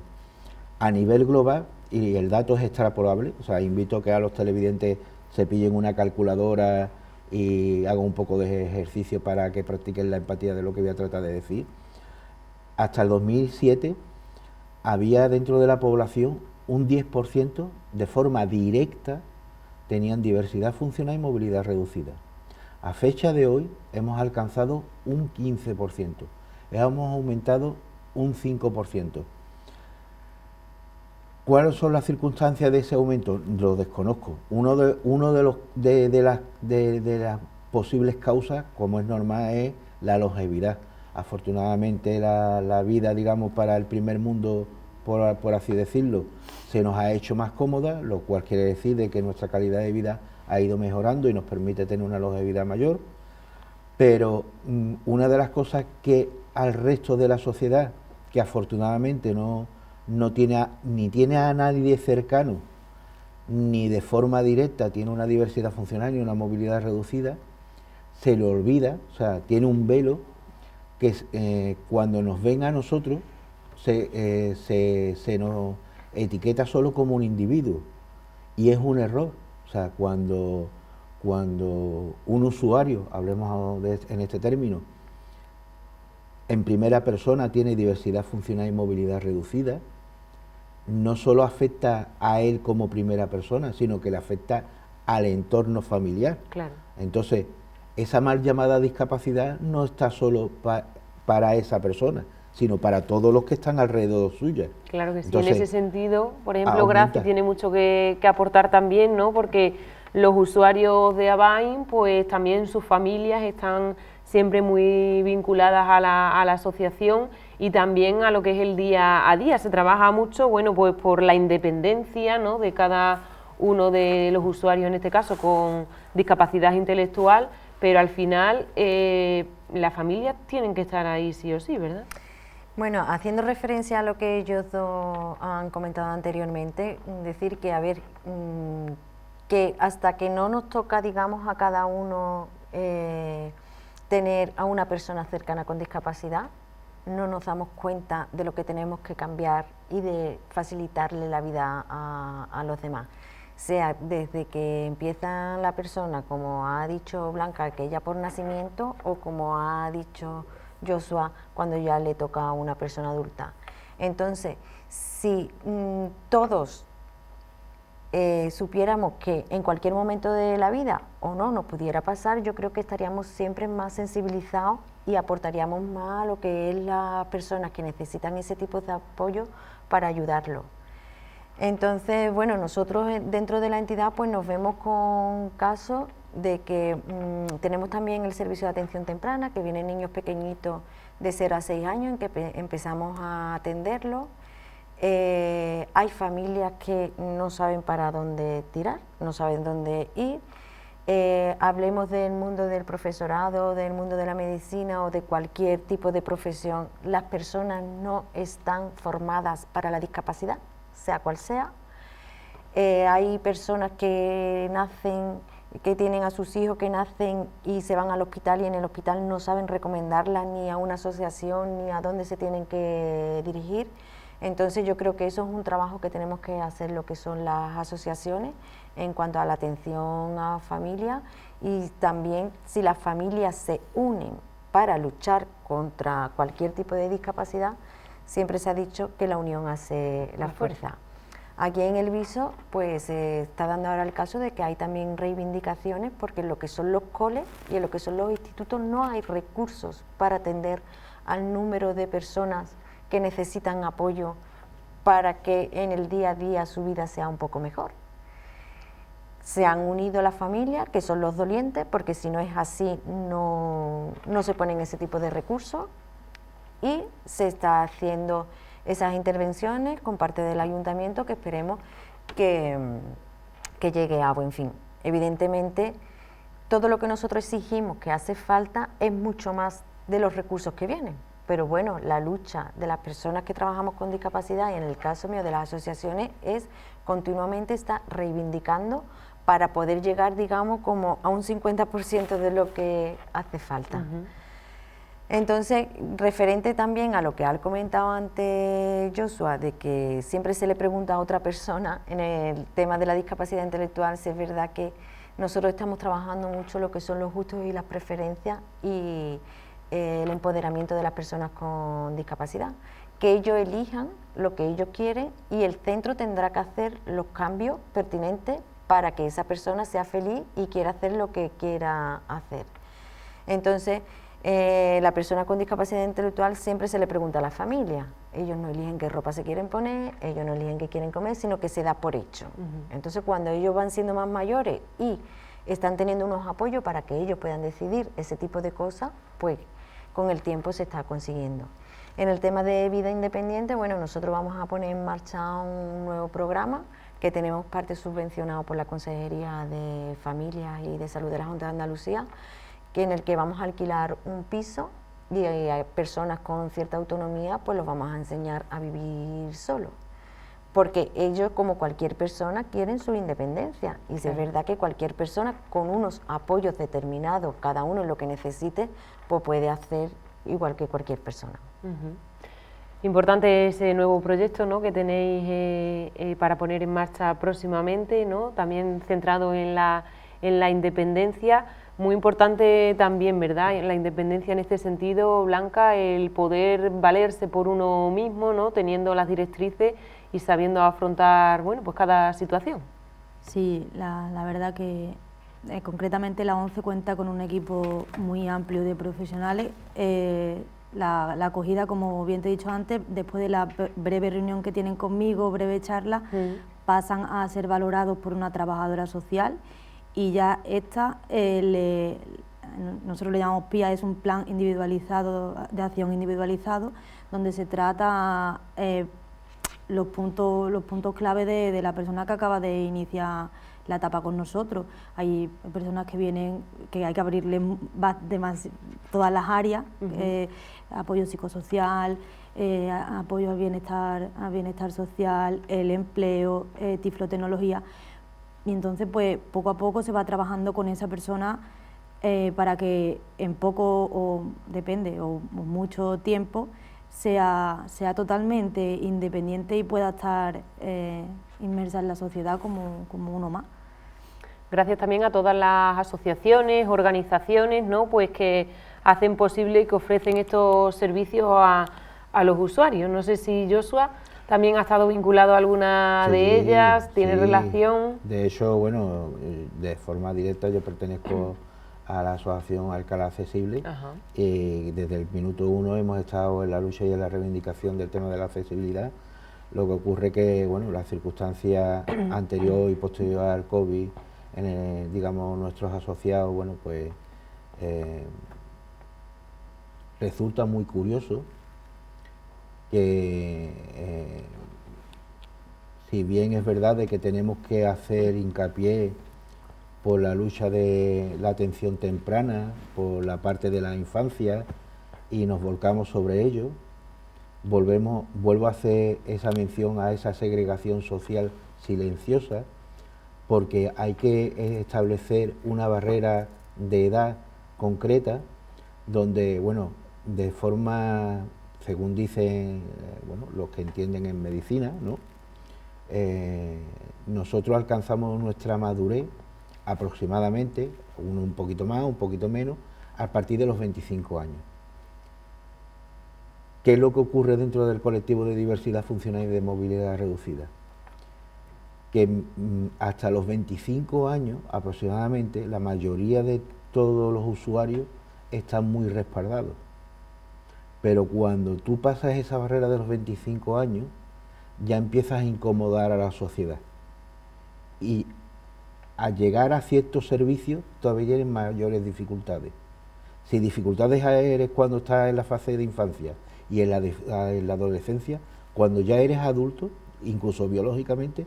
a nivel global, y el dato es extrapolable, o sea, invito a que a los televidentes se pillen una calculadora y hago un poco de ejercicio para que practiquen la empatía de lo que voy a tratar de decir. Hasta el 2007 había dentro de la población un 10% de forma directa tenían diversidad funcional y movilidad reducida. A fecha de hoy hemos alcanzado un 15%, hemos aumentado un 5%. ¿Cuáles son las circunstancias de ese aumento? Lo desconozco. Uno de las posibles causas, como es normal, es la longevidad. Afortunadamente la vida, digamos, para el primer mundo, por así decirlo, se nos ha hecho más cómoda, lo cual quiere decir de que nuestra calidad de vida ha ido mejorando y nos permite tener una longevidad mayor. Pero una de las cosas que al resto de la sociedad, que afortunadamente no tiene a nadie cercano, ni de forma directa tiene una diversidad funcional ni una movilidad reducida, se le olvida, o sea, tiene un velo que cuando nos ven a nosotros se nos etiqueta solo como un individuo, y es un error. O sea, cuando un usuario, hablemos en este término, en primera persona tiene diversidad funcional y movilidad reducida, no solo afecta a él como primera persona, sino que le afecta al entorno familiar. Claro. Entonces, esa mal llamada discapacidad no está solo para esa persona, sino para todos los que están alrededor suya. Claro que sí. Entonces, en ese sentido, por ejemplo, aumenta. Graci tiene mucho que aportar también, ¿no? Porque los usuarios de Avain, pues también sus familias están siempre muy vinculadas a la asociación y también a lo que es el día a día. Se trabaja mucho, bueno, pues por la independencia, ¿no?, de cada uno de los usuarios, en este caso con discapacidad intelectual, pero al final las familias tienen que estar ahí sí o sí, ¿verdad? Bueno, haciendo referencia a lo que ellos dos han comentado anteriormente, decir que, a ver, que hasta que no nos toca, digamos, a cada uno tener a una persona cercana con discapacidad, no nos damos cuenta de lo que tenemos que cambiar y de facilitarle la vida a los demás. Sea desde que empieza la persona, como ha dicho Blanca, que ella por nacimiento, o como ha dicho Joshua, cuando ya le toca a una persona adulta. Entonces, si todos supiéramos que en cualquier momento de la vida o no nos pudiera pasar, yo creo que estaríamos siempre más sensibilizados y aportaríamos más a lo que es las personas que necesitan ese tipo de apoyo para ayudarlo. Entonces, bueno, nosotros dentro de la entidad pues nos vemos con casos de que tenemos también el servicio de atención temprana, que vienen niños pequeñitos de 0 a 6 años, en que empezamos a atenderlos. Hay familias que no saben para dónde tirar, no saben dónde ir. Hablemos del mundo del profesorado, del mundo de la medicina o de cualquier tipo de profesión, las personas no están formadas para la discapacidad, sea cual sea. Hay personas que nacen, que tienen a sus hijos que nacen y se van al hospital y en el hospital no saben recomendarlas ni a una asociación ni a dónde se tienen que dirigir. Entonces yo creo que eso es un trabajo que tenemos que hacer lo que son las asociaciones en cuanto a la atención a familias, y también si las familias se unen para luchar contra cualquier tipo de discapacidad, siempre se ha dicho que la unión hace la fuerza. Aquí en El Viso pues se está dando ahora el caso de que hay también reivindicaciones porque en lo que son los coles y en lo que son los institutos no hay recursos para atender al número de personas que necesitan apoyo para que en el día a día su vida sea un poco mejor. Se han unido las familias, que son los dolientes, porque si no es así no se ponen ese tipo de recursos, y se está haciendo esas intervenciones con parte del ayuntamiento que esperemos que llegue a buen fin. Evidentemente, todo lo que nosotros exigimos que hace falta es mucho más de los recursos que vienen, pero bueno, la lucha de las personas que trabajamos con discapacidad y en el caso mío de las asociaciones es continuamente estar reivindicando para poder llegar, digamos, como a un 50% de lo que hace falta. Entonces, referente también a lo que ha comentado antes Joshua, de que siempre se le pregunta a otra persona en el tema de la discapacidad intelectual si es verdad que nosotros estamos trabajando mucho lo que son los gustos y las preferencias y el empoderamiento de las personas con discapacidad, que ellos elijan lo que ellos quieren y el centro tendrá que hacer los cambios pertinentes para que esa persona sea feliz y quiera hacer lo que quiera hacer. Entonces, la persona con discapacidad intelectual siempre se le pregunta a la familia. Ellos no eligen qué ropa se quieren poner, ellos no eligen qué quieren comer, sino que se da por hecho. Entonces, cuando ellos van siendo más mayores y están teniendo unos apoyos para que ellos puedan decidir ese tipo de cosas, pues con el tiempo se está consiguiendo. En el tema de vida independiente, bueno, nosotros vamos a poner en marcha un nuevo programa que tenemos parte subvencionado por la Consejería de Familias y de Salud de la Junta de Andalucía, en el que vamos a alquilar un piso y a personas con cierta autonomía pues los vamos a enseñar a vivir solos, porque ellos, como cualquier persona, quieren su independencia y si es verdad que cualquier persona con unos apoyos determinados, cada uno en lo que necesite, pues puede hacer igual que cualquier persona. Importante ese nuevo proyecto, ¿no?, que tenéis para poner en marcha próximamente, ¿no?, también centrado en la independencia. Muy importante también, ¿verdad?, la independencia en este sentido, Blanca, el poder valerse por uno mismo, ¿no?, teniendo las directrices y sabiendo afrontar, bueno, pues cada situación. Sí, la verdad que concretamente la ONCE cuenta con un equipo muy amplio de profesionales. La acogida, como bien te he dicho antes, después de la breve reunión que tienen conmigo, breve charla, pasan a ser valorados por una trabajadora social. Y ya esta, nosotros le llamamos PIA, es un plan individualizado, de acción individualizado, donde se trata los puntos clave de la persona que acaba de iniciar la etapa con nosotros. Hay personas que vienen, que hay que abrirles todas las áreas, apoyo psicosocial, apoyo al bienestar social, el empleo, tiflotecnología. Y entonces, pues, poco a poco se va trabajando con esa persona para que en poco, o depende, o mucho tiempo, sea totalmente independiente y pueda estar inmersa en la sociedad como uno más. Gracias también a todas las asociaciones, organizaciones, ¿no?, pues que hacen posible y que ofrecen estos servicios a los usuarios. No sé si Joshua también ha estado vinculado a alguna de ellas, tiene relación. De hecho, bueno, de forma directa yo pertenezco a la asociación Alcalá Accesible y desde el minuto 1 hemos estado en la lucha y en la reivindicación del tema de la accesibilidad. Lo que ocurre que, bueno, las circunstancias anterior y posterior al COVID, digamos, nuestros asociados, bueno, pues resulta muy curioso que si bien es verdad de que tenemos que hacer hincapié por la lucha de la atención temprana, por la parte de la infancia, y nos volcamos sobre ello, vuelvo a hacer esa mención a esa segregación social silenciosa, porque hay que establecer una barrera de edad concreta, donde, bueno, de forma, según dicen bueno, los que entienden en medicina, ¿no?, nosotros alcanzamos nuestra madurez aproximadamente, uno un poquito más, un poquito menos, a partir de los 25 años. ¿Qué es lo que ocurre dentro del colectivo de diversidad funcional y de movilidad reducida? Que hasta los 25 años aproximadamente la mayoría de todos los usuarios están muy respaldados, pero cuando tú pasas esa barrera de los 25 años ya empiezas a incomodar a la sociedad y al llegar a ciertos servicios todavía tienes mayores dificultades. Si dificultades eres cuando estás en la fase de infancia y en la adolescencia, cuando ya eres adulto, incluso biológicamente,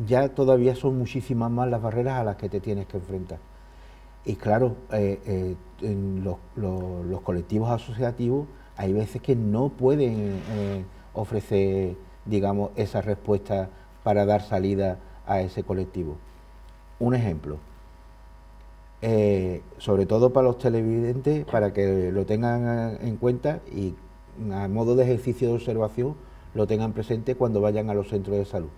ya todavía son muchísimas más las barreras a las que te tienes que enfrentar. Y claro, en los colectivos asociativos hay veces que no pueden ofrecer, digamos, esa respuesta para dar salida a ese colectivo. Un ejemplo, sobre todo para los televidentes, para que lo tengan en cuenta y a modo de ejercicio de observación lo tengan presente cuando vayan a los centros de salud.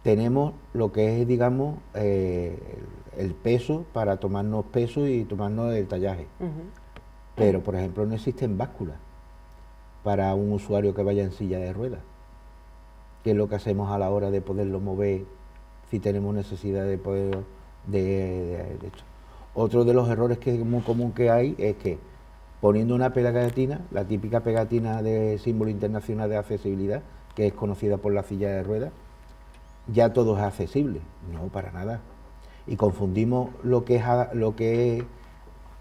Tenemos lo que es, digamos, el peso para tomarnos peso y tomarnos el tallaje. Pero, por ejemplo, no existen básculas para un usuario que vaya en silla de ruedas, que es lo que hacemos a la hora de poderlo mover si tenemos necesidad de poder de esto. Otro de los errores que es muy común que hay es que poniendo una pegatina, la típica pegatina de símbolo internacional de accesibilidad, que es conocida por la silla de ruedas, ya todo es accesible. No, para nada. Y confundimos lo que es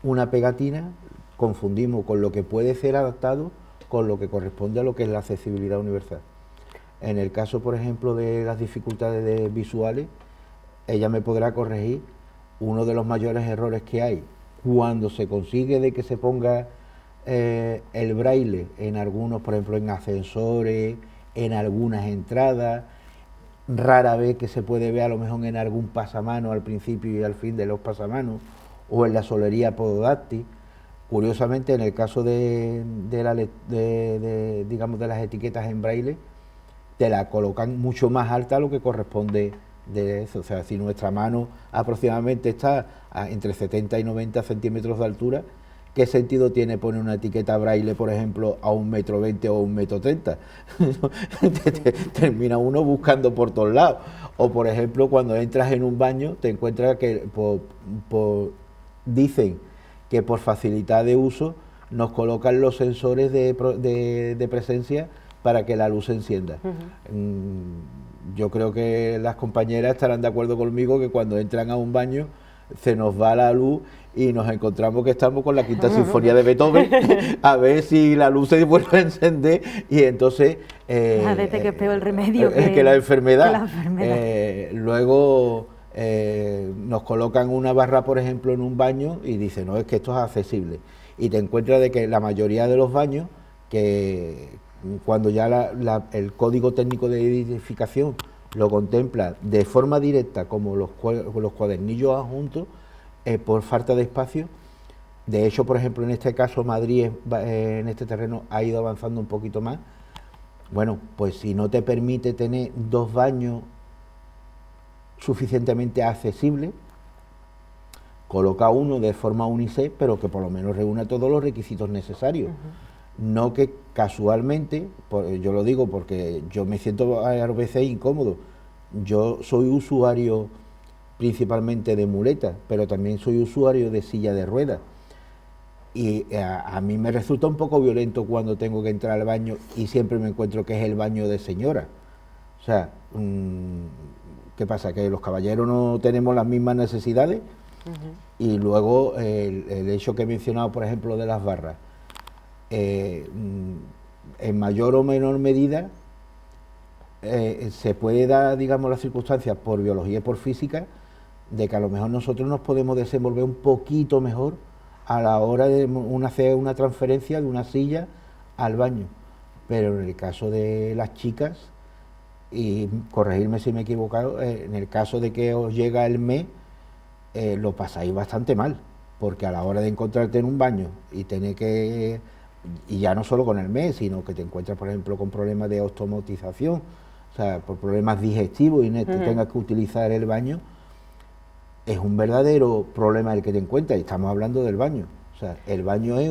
una pegatina, confundimos con lo que puede ser adaptado con lo que corresponde a lo que es la accesibilidad universal. En el caso, por ejemplo, de las dificultades visuales, ella me podrá corregir. Uno de los mayores errores que hay cuando se consigue de que se ponga el braille en algunos, por ejemplo, en ascensores, en algunas entradas, rara vez que se puede ver a lo mejor en algún pasamanos al principio y al fin de los pasamanos, o en la solería pododáctil. Curiosamente, en el caso digamos, de las etiquetas en braille, te la colocan mucho más alta a lo que corresponde de eso. O sea, si nuestra mano aproximadamente está entre 70 y 90 centímetros de altura, ¿qué sentido tiene poner una etiqueta braille, por ejemplo, a 1,20 m o 1,30 m? Termina uno buscando por todos lados. O, por ejemplo, cuando entras en un baño, te encuentras que dicen que por facilidad de uso nos colocan los sensores de presencia para que la luz se encienda. Yo creo que las compañeras estarán de acuerdo conmigo que cuando entran a un baño se nos va la luz y nos encontramos que estamos con la Quinta Sinfonía de Beethoven a ver si la luz se vuelve a encender y entonces... Parece que es peor el remedio que la enfermedad. Luego nos colocan una barra, por ejemplo, en un baño y dicen, no, es que esto es accesible. Y te encuentras de que la mayoría de los baños, que cuando ya el código técnico de edificación lo contempla de forma directa como los cuadernillos adjuntos, por falta de espacio. De hecho, por ejemplo, en este caso Madrid en este terreno ha ido avanzando un poquito más. Bueno, pues si no te permite tener 2 baños suficientemente accesibles, coloca uno de forma unisex, pero que por lo menos reúna todos los requisitos necesarios. No que casualmente, yo lo digo porque yo me siento a veces incómodo. Yo soy usuario principalmente de muletas, pero también soy usuario de silla de ruedas. Y a mí me resulta un poco violento cuando tengo que entrar al baño y siempre me encuentro que es el baño de señora. O sea, ¿qué pasa? ¿Que los caballeros no tenemos las mismas necesidades? Y luego el hecho que he mencionado, por ejemplo, de las barras. En mayor o menor medida se puede dar, digamos, las circunstancias por biología y por física de que a lo mejor nosotros nos podemos desenvolver un poquito mejor a la hora de hacer una transferencia de una silla al baño, pero en el caso de las chicas, y corregirme si me he equivocado, en el caso de que os llega el mes, lo pasáis bastante mal, porque a la hora de encontrarte en un baño y tener que... Y ya no solo con el mes, sino que te encuentras, por ejemplo, con problemas de ostomatización, o sea, por problemas digestivos y tengas que utilizar el baño, es un verdadero problema el que te encuentras, y estamos hablando del baño. O sea, el baño es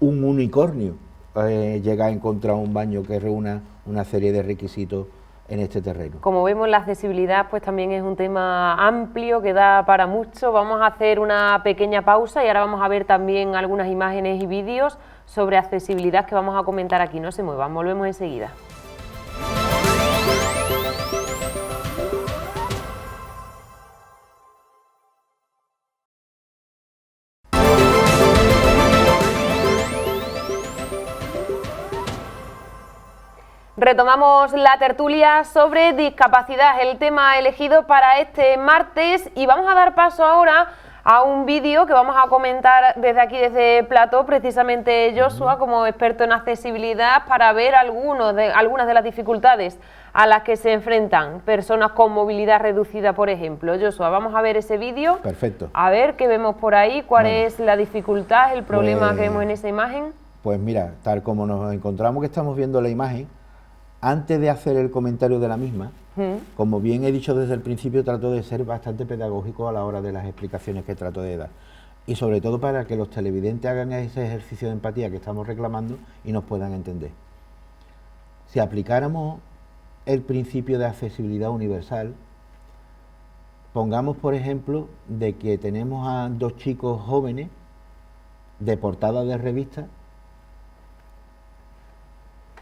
un unicornio, llegar a encontrar un baño que reúna una serie de requisitos en este terreno. Como vemos, la accesibilidad pues también es un tema amplio que da para mucho. Vamos a hacer una pequeña pausa y ahora vamos a ver también algunas imágenes y vídeos sobre accesibilidad que vamos a comentar aquí. No se muevan, volvemos enseguida. Retomamos la tertulia sobre discapacidad, el tema elegido para este martes, y vamos a dar paso ahora a un vídeo que vamos a comentar desde aquí, desde Plató, precisamente Joshua, como experto en accesibilidad, para ver algunas de las dificultades a las que se enfrentan personas con movilidad reducida, por ejemplo. Joshua, vamos a ver ese vídeo. Perfecto. A ver qué vemos por ahí, cuál es la dificultad, el problema que vemos en esa imagen. Pues mira, tal como nos encontramos que estamos viendo la imagen, antes de hacer el comentario de la misma, Como bien he dicho desde el principio, trato de ser bastante pedagógico a la hora de las explicaciones que trato de dar. Y sobre todo para que los televidentes hagan ese ejercicio de empatía que estamos reclamando y nos puedan entender. Si aplicáramos el principio de accesibilidad universal, pongamos por ejemplo de que tenemos a dos chicos jóvenes de portada de revista,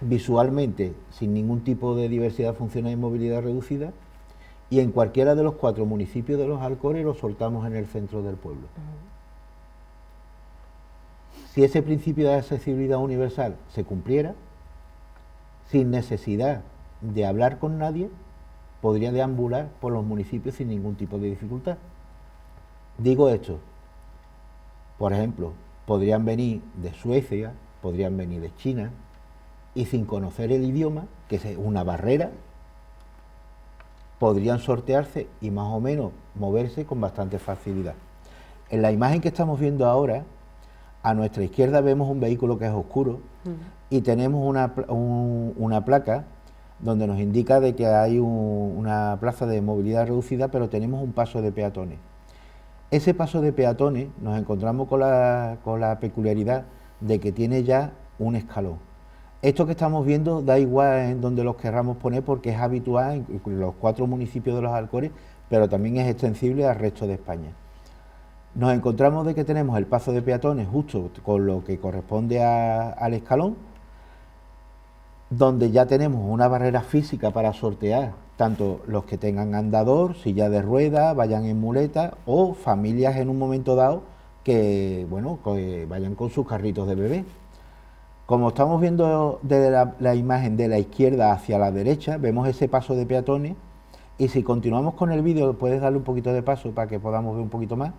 visualmente sin ningún tipo de diversidad funcional y movilidad reducida, y en cualquiera de los 4 municipios de los Alcores los soltamos en el centro del pueblo. Si ese principio de accesibilidad universal se cumpliera, sin necesidad de hablar con nadie, podría deambular por los municipios sin ningún tipo de dificultad. Digo esto, por ejemplo, podrían venir de Suecia, podrían venir de China, y sin conocer el idioma, que es una barrera, podrían sortearse y más o menos moverse con bastante facilidad. En la imagen que estamos viendo ahora, a nuestra izquierda vemos un vehículo que es oscuro y tenemos una placa donde nos indica de que hay una plaza de movilidad reducida, pero tenemos un paso de peatones. Ese paso de peatones nos encontramos con la peculiaridad de que tiene ya un escalón. Esto que estamos viendo da igual en donde los querramos poner porque es habitual en los 4 municipios de los Alcores, pero también es extensible al resto de España. Nos encontramos de que tenemos el paso de peatones justo con lo que corresponde al escalón, donde ya tenemos una barrera física para sortear tanto los que tengan andador, silla de ruedas, vayan en muleta o familias en un momento dado que, bueno, que vayan con sus carritos de bebé. Como estamos viendo desde la imagen de la izquierda hacia la derecha, vemos ese paso de peatones y si continuamos con el vídeo, puedes darle un poquito de paso para que podamos ver un poquito más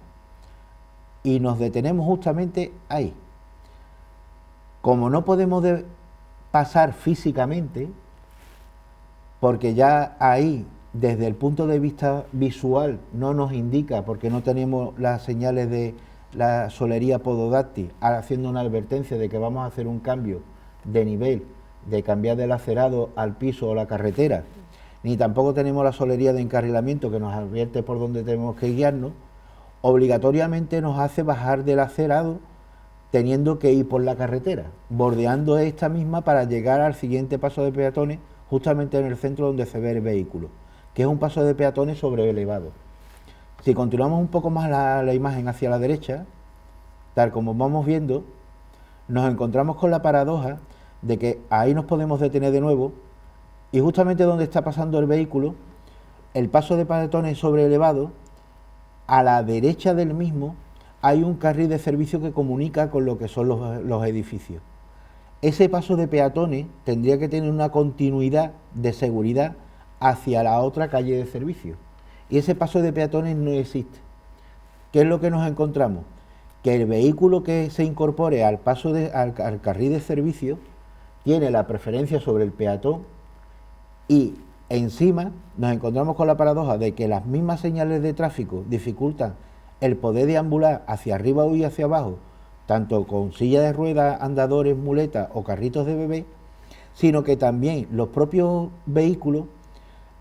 y nos detenemos justamente ahí. Como no podemos pasar físicamente, porque ya ahí, desde el punto de vista visual, no nos indica, porque no tenemos las señales de la solería pododáctil haciendo una advertencia de que vamos a hacer un cambio de nivel, de cambiar del acerado al piso o la carretera, ni tampoco tenemos la solería de encarrilamiento que nos advierte por dónde tenemos que guiarnos, obligatoriamente nos hace bajar del acerado teniendo que ir por la carretera, bordeando esta misma para llegar al siguiente paso de peatones justamente en el centro donde se ve el vehículo, que es un paso de peatones sobre elevado. Si continuamos un poco más la imagen hacia la derecha, tal como vamos viendo, nos encontramos con la paradoja de que ahí nos podemos detener de nuevo y justamente donde está pasando el vehículo, el paso de peatones sobre elevado, a la derecha del mismo hay un carril de servicio que comunica con lo que son los edificios. Ese paso de peatones tendría que tener una continuidad de seguridad hacia la otra calle de servicio. Y ese paso de peatones no existe. ¿Qué es lo que nos encontramos? Que el vehículo que se incorpore al carril de servicio tiene la preferencia sobre el peatón y encima nos encontramos con la paradoja de que las mismas señales de tráfico dificultan el poder deambular hacia arriba y hacia abajo, tanto con silla de ruedas, andadores, muletas o carritos de bebé, sino que también los propios vehículos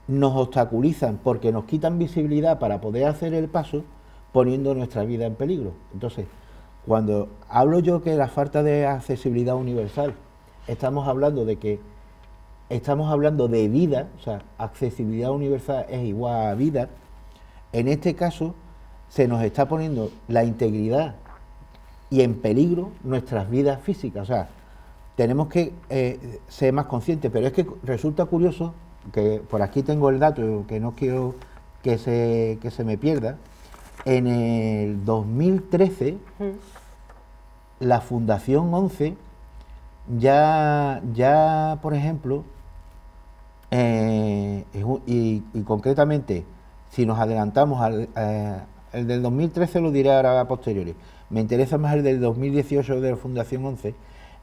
nos obstaculizan porque nos quitan visibilidad para poder hacer el paso, poniendo nuestra vida en peligro. Entonces, cuando hablo yo que la falta de accesibilidad universal, estamos hablando de vida, o sea, accesibilidad universal es igual a vida. En este caso, se nos está poniendo la integridad y en peligro nuestras vidas físicas. O sea, tenemos que ser más conscientes, pero es que resulta curioso que por aquí tengo el dato que no quiero que se me pierda. En el 2013 la Fundación 11 ya por ejemplo y concretamente si nos adelantamos el del 2013 lo diré ahora a posteriori, me interesa más el del 2018 de la Fundación 11,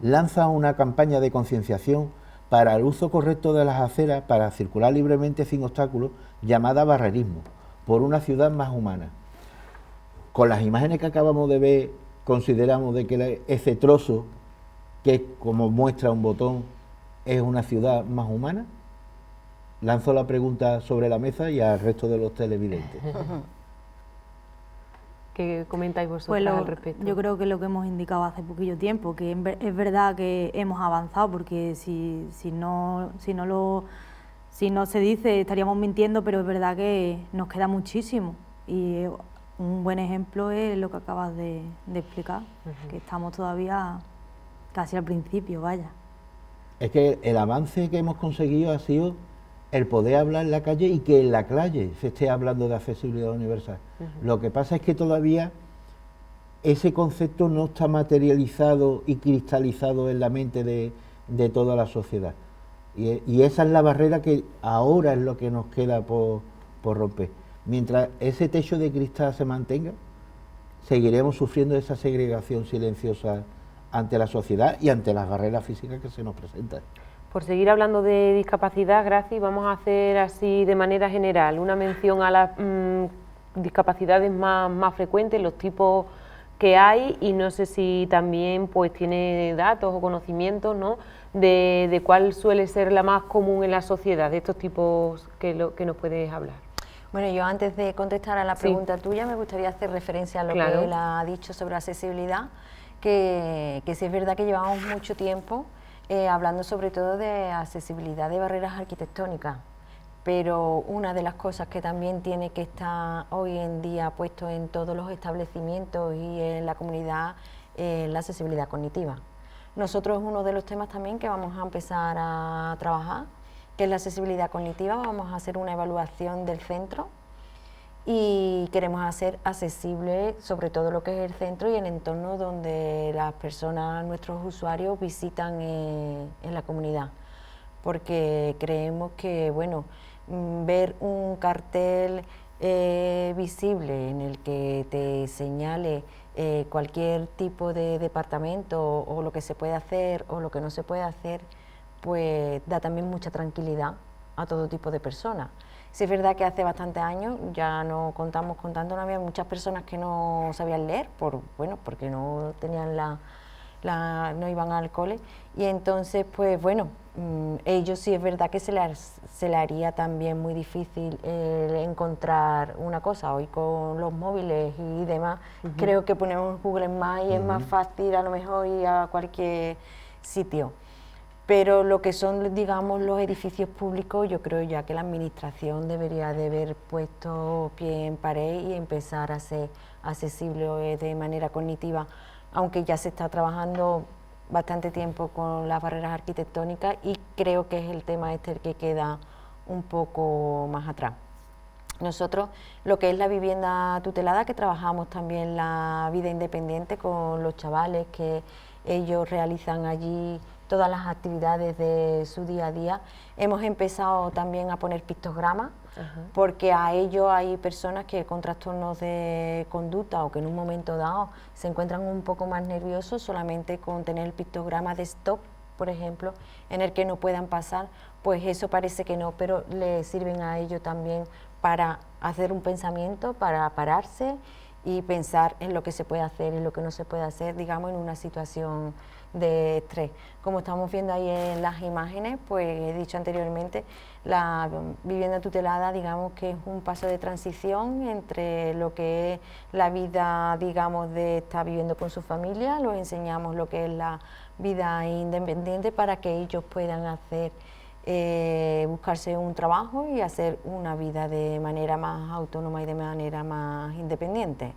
lanza una campaña de concienciación para el uso correcto de las aceras para circular libremente sin obstáculos, llamada barrerismo, por una ciudad más humana. Con las imágenes que acabamos de ver, consideramos de que ese trozo, que como muestra un botón, es una ciudad más humana. lanzo la pregunta sobre la mesa y al resto de los televidentes. ¿Qué comentáis vosotros Pues al respecto? yo creo que lo que hemos indicado hace poquillo tiempo, que es verdad que hemos avanzado, porque si no se dice estaríamos mintiendo, pero es verdad que nos queda muchísimo. Y un buen ejemplo es lo que acabas de explicar, que estamos todavía casi al principio, vaya. Es que el avance que hemos conseguido ha sido el poder hablar en la calle y que en la calle se esté hablando de accesibilidad universal. Lo que pasa es que todavía ese concepto no está materializado y cristalizado en la mente de toda la sociedad. Y esa es la barrera que ahora es lo que nos queda por romper. Mientras ese techo de cristal se mantenga, seguiremos sufriendo esa segregación silenciosa ante la sociedad y ante las barreras físicas que se nos presentan. Por seguir hablando de discapacidad, Graci, vamos a hacer así de manera general una mención a las discapacidades más frecuentes, los tipos que hay, y no sé si también pues tiene datos o conocimientos, ¿no?, de cuál suele ser la más común en la sociedad, de estos tipos que nos puedes hablar. Bueno, yo antes de contestar a la pregunta tuya me gustaría hacer referencia a lo que él ha dicho sobre accesibilidad, que sí es verdad que llevamos mucho tiempo hablando sobre todo de accesibilidad de barreras arquitectónicas, pero una de las cosas que también tiene que estar hoy en día puesto en todos los establecimientos y en la comunidad es la accesibilidad cognitiva. Nosotros es uno de los temas también que vamos a empezar a trabajar, que es la accesibilidad cognitiva. Vamos a hacer una evaluación del centro y queremos hacer accesible sobre todo lo que es el centro y el entorno donde las personas, nuestros usuarios, visitan en la comunidad, porque creemos que, bueno, ver un cartel visible en el que te señale cualquier tipo de departamento o lo que se puede hacer o lo que no se puede hacer, pues da también mucha tranquilidad a todo tipo de personas. Sí es verdad que hace bastantes años, ya no contamos contando, no había muchas personas que no sabían leer, porque no tenían no iban al cole, y entonces pues bueno, ellos sí es verdad que se le haría también muy difícil encontrar una cosa. Hoy con los móviles y demás, creo que ponemos Google Maps y es más fácil a lo mejor ir a cualquier sitio. Pero lo que son, digamos, los edificios públicos, yo creo ya que la administración debería de haber puesto pie en pared y empezar a ser accesible de manera cognitiva, aunque ya se está trabajando bastante tiempo con las barreras arquitectónicas y creo que es el tema el que queda un poco más atrás. Nosotros, lo que es la vivienda tutelada, que trabajamos también la vida independiente con los chavales, que ellos realizan allí todas las actividades de su día a día. Hemos empezado también a poner pictogramas, porque a ellos hay personas que con trastornos de conducta o que en un momento dado se encuentran un poco más nerviosos solamente con tener el pictograma de stop, por ejemplo, en el que no puedan pasar, pues eso parece que no, pero le sirven a ellos también para hacer un pensamiento, para pararse y pensar en lo que se puede hacer y lo que no se puede hacer, digamos, en una situación de estrés. Como estamos viendo ahí en las imágenes, pues he dicho anteriormente, la vivienda tutelada, digamos que es un paso de transición entre lo que es la vida, digamos, de estar viviendo con su familia, los enseñamos lo que es la vida independiente para que ellos puedan hacer, buscarse un trabajo y hacer una vida de manera más autónoma y de manera más independiente.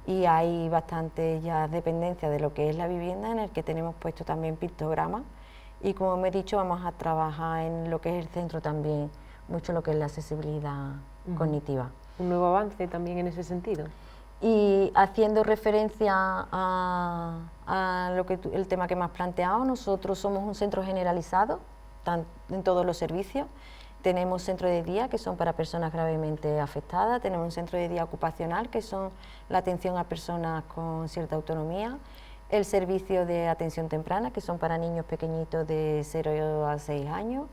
Y hay bastante ya dependencia de lo que es la vivienda, en el que tenemos puesto también pictogramas, y como me he dicho, vamos a trabajar en lo que es el centro también, mucho lo que es la accesibilidad cognitiva. Un nuevo avance también en ese sentido. Y haciendo referencia a lo que el tema que me has planteado, nosotros somos un centro generalizado en todos los servicios. Tenemos centro de día, que son para personas gravemente afectadas, tenemos un centro de día ocupacional, que son la atención a personas con cierta autonomía, el servicio de atención temprana, que son para niños pequeñitos de 0 a 6 años,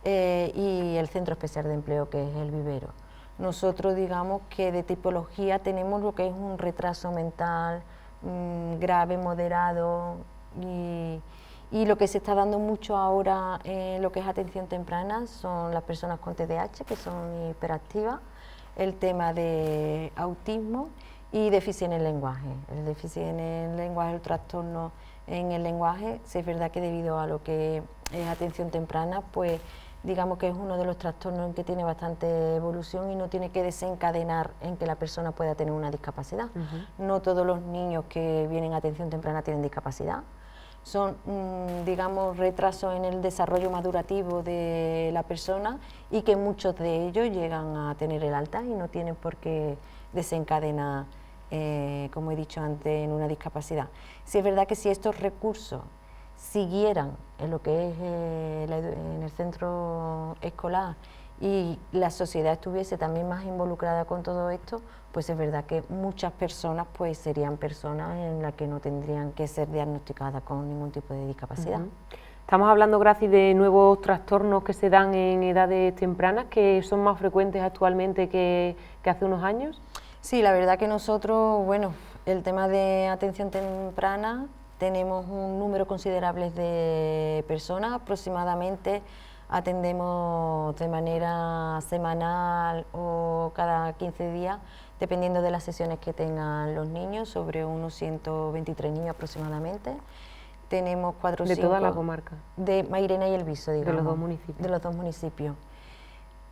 y el centro especial de empleo, que es el vivero. Nosotros, digamos que de tipología tenemos lo que es un retraso mental grave, moderado, y Y lo que se está dando mucho ahora en lo que es atención temprana son las personas con TDAH, que son hiperactivas, el tema de autismo y déficit en el lenguaje. El déficit en el lenguaje, el trastorno en el lenguaje, sí es verdad que debido a lo que es atención temprana, pues digamos que es uno de los trastornos en que tiene bastante evolución y no tiene que desencadenar en que la persona pueda tener una discapacidad. No todos los niños que vienen a atención temprana tienen discapacidad. Son, digamos, retrasos en el desarrollo madurativo de la persona y que muchos de ellos llegan a tener el alta y no tienen por qué desencadenar, como he dicho antes, en una discapacidad. Sí es verdad que si estos recursos siguieran en lo que es en el centro escolar y la sociedad estuviese también más involucrada con todo esto, pues es verdad que muchas personas pues serían personas en las que no tendrían que ser diagnosticadas con ningún tipo de discapacidad. Estamos hablando, Graci, de nuevos trastornos que se dan en edades tempranas, que son más frecuentes actualmente que hace unos años. Sí, la verdad que nosotros, bueno, el tema de atención temprana, tenemos un número considerable de personas, aproximadamente atendemos de manera semanal o cada 15 días, dependiendo de las sesiones que tengan los niños, sobre unos 123 niños aproximadamente. Tenemos 4 o 5... ¿De toda la comarca? De Mairena y El Viso, digamos. De los dos municipios. De los dos municipios.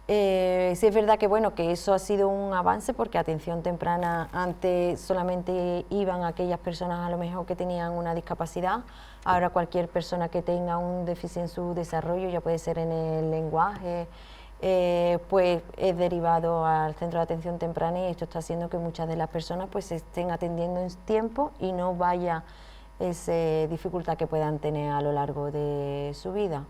Sí es verdad que bueno, que eso ha sido un avance, porque atención temprana antes solamente iban aquellas personas a lo mejor que tenían una discapacidad. Ahora cualquier persona que tenga un déficit en su desarrollo, ya puede ser en el lenguaje, pues es derivado al centro de atención temprana, y esto está haciendo que muchas de las personas pues se estén atendiendo en tiempo y no vaya esa dificultad que puedan tener a lo largo de su vida.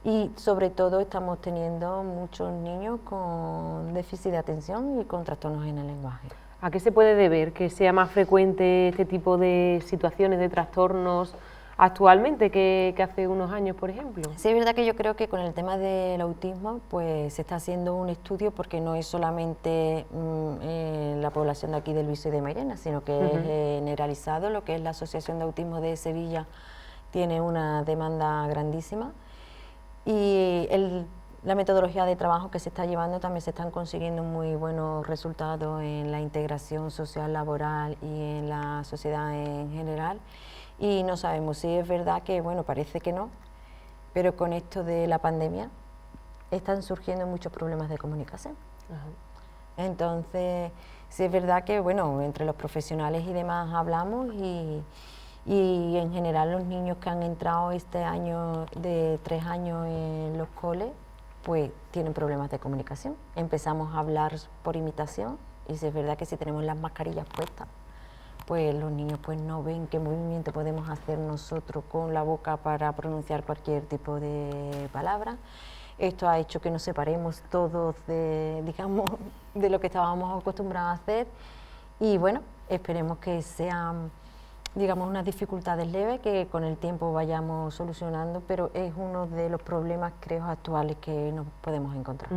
Y sobre todo estamos teniendo muchos niños con déficit de atención y con trastornos en el lenguaje. ¿A qué se puede deber que sea más frecuente este tipo de situaciones, de trastornos actualmente que hace unos años, por ejemplo? Sí, es verdad que yo creo que con el tema del autismo pues se está haciendo un estudio, porque no es solamente la población de aquí del Viso y de Mairena, sino que es generalizado. Lo que es la Asociación de Autismo de Sevilla tiene una demanda grandísima. Y la metodología de trabajo que se está llevando, también se están consiguiendo muy buenos resultados en la integración social, laboral y en la sociedad en general. Y no sabemos si es verdad que, bueno, parece que no, pero con esto de la pandemia están surgiendo muchos problemas de comunicación. Entonces, sí es verdad que, bueno, entre los profesionales y demás hablamos, y en general los niños que han entrado este año de 3 años en los coles, pues tienen problemas de comunicación. Empezamos a hablar por imitación, y si es verdad que si tenemos las mascarillas puestas, pues los niños pues no ven qué movimiento podemos hacer nosotros con la boca para pronunciar cualquier tipo de palabra. Esto ha hecho que nos separemos todos de, digamos, de lo que estábamos acostumbrados a hacer, y bueno, esperemos que sean, digamos, unas dificultades leves que con el tiempo vayamos solucionando, pero es uno de los problemas, creo, actuales que nos podemos encontrar.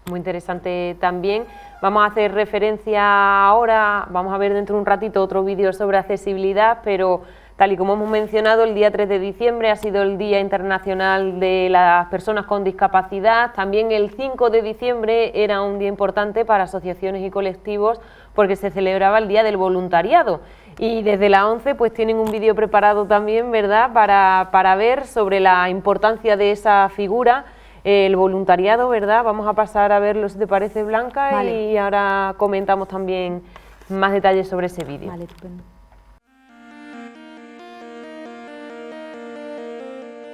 Muy interesante también. Vamos a hacer referencia ahora, vamos a ver dentro de un ratito otro vídeo sobre accesibilidad, pero tal y como hemos mencionado, el día 3 de diciembre ha sido el Día Internacional de las Personas con Discapacidad. También el 5 de diciembre era un día importante para asociaciones y colectivos, porque se celebraba el Día del Voluntariado. Y desde la ONCE pues tienen un vídeo preparado también, ¿verdad?, para ver sobre la importancia de esa figura, el voluntariado, ¿verdad? Vamos a pasar a verlo, si te parece, Blanca, vale. Y ahora comentamos también más detalles sobre ese vídeo. Vale, estupendo.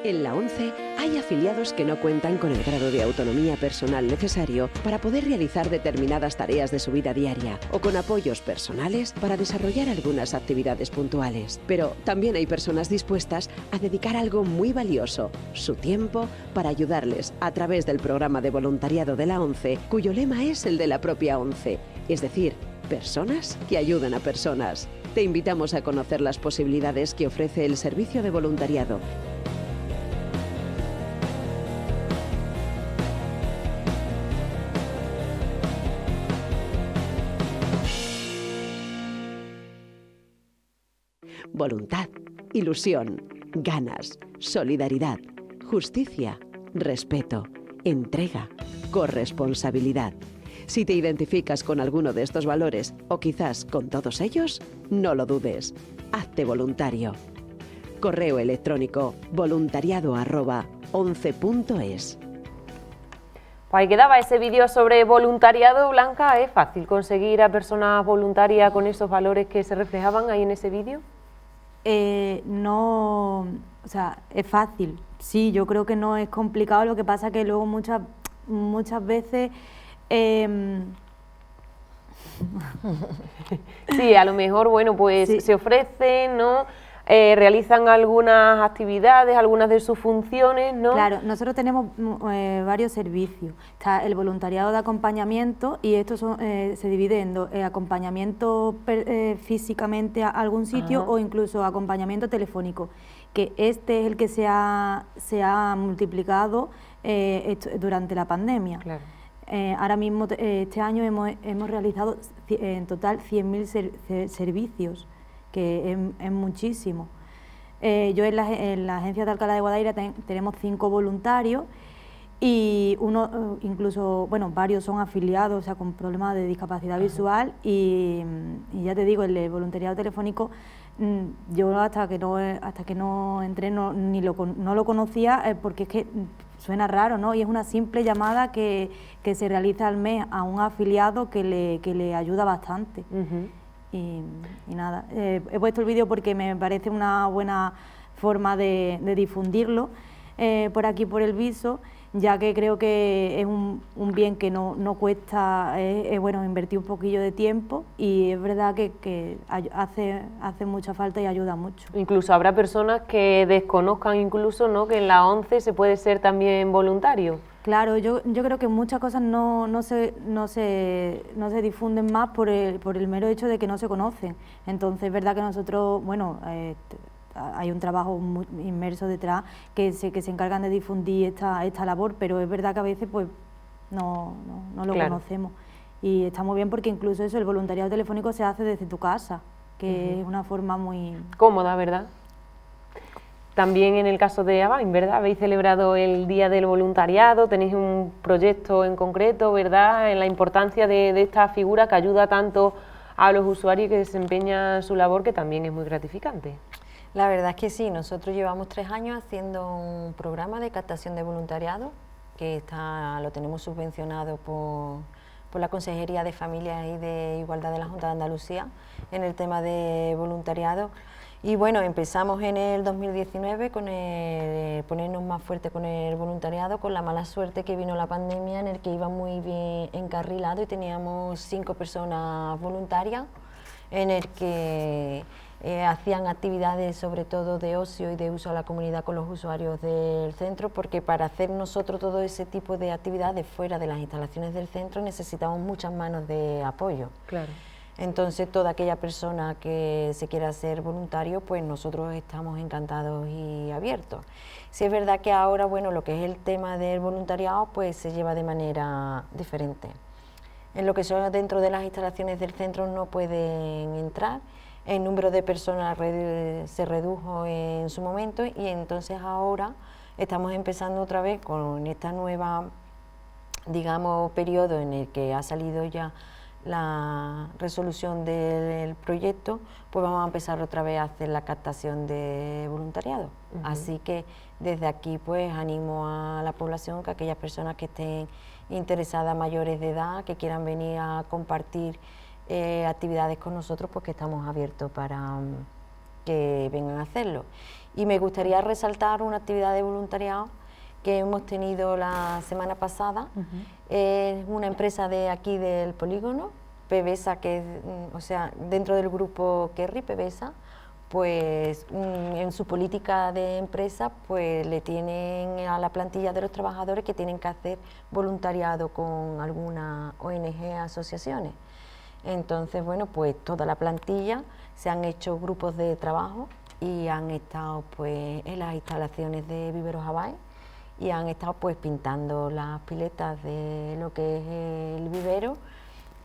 En la ONCE hay afiliados que no cuentan con el grado de autonomía personal necesario para poder realizar determinadas tareas de su vida diaria, o con apoyos personales para desarrollar algunas actividades puntuales. Pero también hay personas dispuestas a dedicar algo muy valioso, su tiempo, para ayudarles a través del programa de voluntariado de la ONCE, cuyo lema es el de la propia ONCE, es decir, personas que ayudan a personas. Te invitamos a conocer las posibilidades que ofrece el servicio de voluntariado. Voluntad, ilusión, ganas, solidaridad, justicia, respeto, entrega, corresponsabilidad. Si te identificas con alguno de estos valores o quizás con todos ellos, no lo dudes. Hazte voluntario. Correo electrónico voluntariado@11.es. Pues ahí quedaba ese vídeo sobre voluntariado. Blanca, ¿es fácil conseguir a personas voluntarias con esos valores que se reflejaban ahí en ese vídeo? No, o sea, es fácil, sí, yo creo que no es complicado, lo que pasa que luego muchas veces... Sí, a lo mejor, bueno, pues Sí. se ofrecen, ¿no? Realizan algunas actividades, algunas de sus funciones, ¿no? Claro, nosotros tenemos varios servicios. Está el voluntariado de acompañamiento y esto se divide en dos, acompañamiento físicamente a algún sitio Ajá. o incluso acompañamiento telefónico, que este es el que se ha multiplicado durante la pandemia. Claro. Ahora mismo, este año hemos realizado en total 100.000 servicios, que es muchísimo. Yo en la agencia de Alcalá de Guadaira tenemos 5 voluntarios y uno, incluso, bueno, varios son afiliados, o sea, con problemas de discapacidad visual y ya te digo, el voluntariado telefónico, yo hasta que no entré no lo conocía, porque es que suena raro, ¿no? Y es una simple llamada que se realiza al mes a un afiliado que le ayuda bastante. Ujú. Y nada, he puesto el vídeo porque me parece una buena forma de difundirlo por aquí, por el Viso, ya que creo que es un bien que no cuesta, es bueno invertir un poquillo de tiempo y es verdad que hace mucha falta y ayuda mucho. Incluso habrá personas que desconozcan incluso, ¿no?, que en la 11 se puede ser también voluntario. Claro, yo creo que muchas cosas no se difunden más por el mero hecho de que no se conocen. Entonces es verdad que nosotros, bueno, hay un trabajo muy inmerso detrás que se encargan de difundir esta labor, pero es verdad que a veces pues no lo Claro. conocemos. Y está muy bien porque incluso eso, el voluntariado telefónico se hace desde tu casa, que es una forma muy... Cómoda, ¿verdad? También en el caso de Avain, ¿verdad? Habéis celebrado el Día del Voluntariado, tenéis un proyecto en concreto, ¿verdad?, en la importancia de esta figura que ayuda tanto a los usuarios que desempeñan su labor, que también es muy gratificante. La verdad es que sí, nosotros llevamos 3 años haciendo un programa de captación de voluntariado, que lo tenemos subvencionado por la Consejería de Familias y de Igualdad de la Junta de Andalucía en el tema de voluntariado. Y bueno, empezamos en el 2019 con ponernos más fuerte con el voluntariado, con la mala suerte que vino la pandemia, en el que iba muy bien encarrilado y teníamos 5 personas voluntarias, en el que hacían actividades sobre todo de ocio y de uso a la comunidad con los usuarios del centro, porque para hacer nosotros todo ese tipo de actividades fuera de las instalaciones del centro necesitamos muchas manos de apoyo. Claro. Entonces toda aquella persona que se quiera hacer voluntario, pues nosotros estamos encantados y abiertos. Sí es verdad que ahora, bueno, lo que es el tema del voluntariado, pues se lleva de manera diferente. En lo que son dentro de las instalaciones del centro no pueden entrar, el número de personas se redujo en su momento y entonces ahora estamos empezando otra vez con esta nueva, digamos, periodo en el que ha salido ya la resolución del proyecto, pues vamos a empezar otra vez a hacer la captación de voluntariado. Así que desde aquí pues animo a la población, que aquellas personas que estén interesadas, mayores de edad, que quieran venir a compartir actividades con nosotros, pues que estamos abiertos para que vengan a hacerlo. Y me gustaría resaltar una actividad de voluntariado que hemos tenido la semana pasada. Es una empresa de aquí del polígono, PBESA, que es, o sea, dentro del grupo Kerry, PBESA, pues en su política de empresa pues le tienen a la plantilla de los trabajadores que tienen que hacer voluntariado con alguna ONG, asociaciones. Entonces, bueno, pues toda la plantilla se han hecho grupos de trabajo y han estado pues en las instalaciones de Viveros Avain y han estado pues pintando las piletas de lo que es el vivero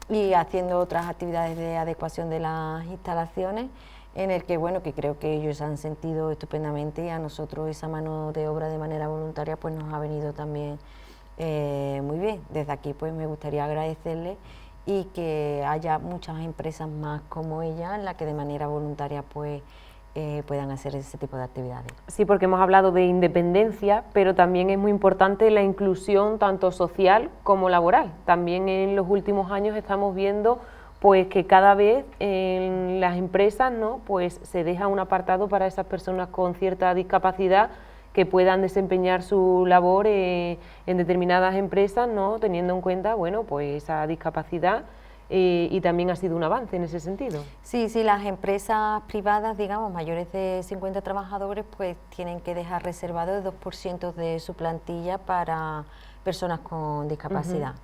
y haciendo otras actividades de adecuación de las instalaciones. en el que, bueno, que creo que ellos han sentido estupendamente, y a nosotros esa mano de obra de manera voluntaria pues nos ha venido también muy bien. Desde aquí pues me gustaría agradecerles y que haya muchas empresas más como ella en las que de manera voluntaria pues puedan hacer ese tipo de actividades. Sí, porque hemos hablado de independencia, pero también es muy importante la inclusión tanto social como laboral. También en los últimos años estamos viendo pues que cada vez en las empresas, ¿no?, pues se deja un apartado para esas personas con cierta discapacidad que puedan desempeñar su labor en determinadas empresas, ¿no?, teniendo en cuenta, bueno, pues esa discapacidad. Y también ha sido un avance en ese sentido. Sí, sí, las empresas privadas, digamos, mayores de 50 trabajadores, pues tienen que dejar reservado el 2% de su plantilla para personas con discapacidad.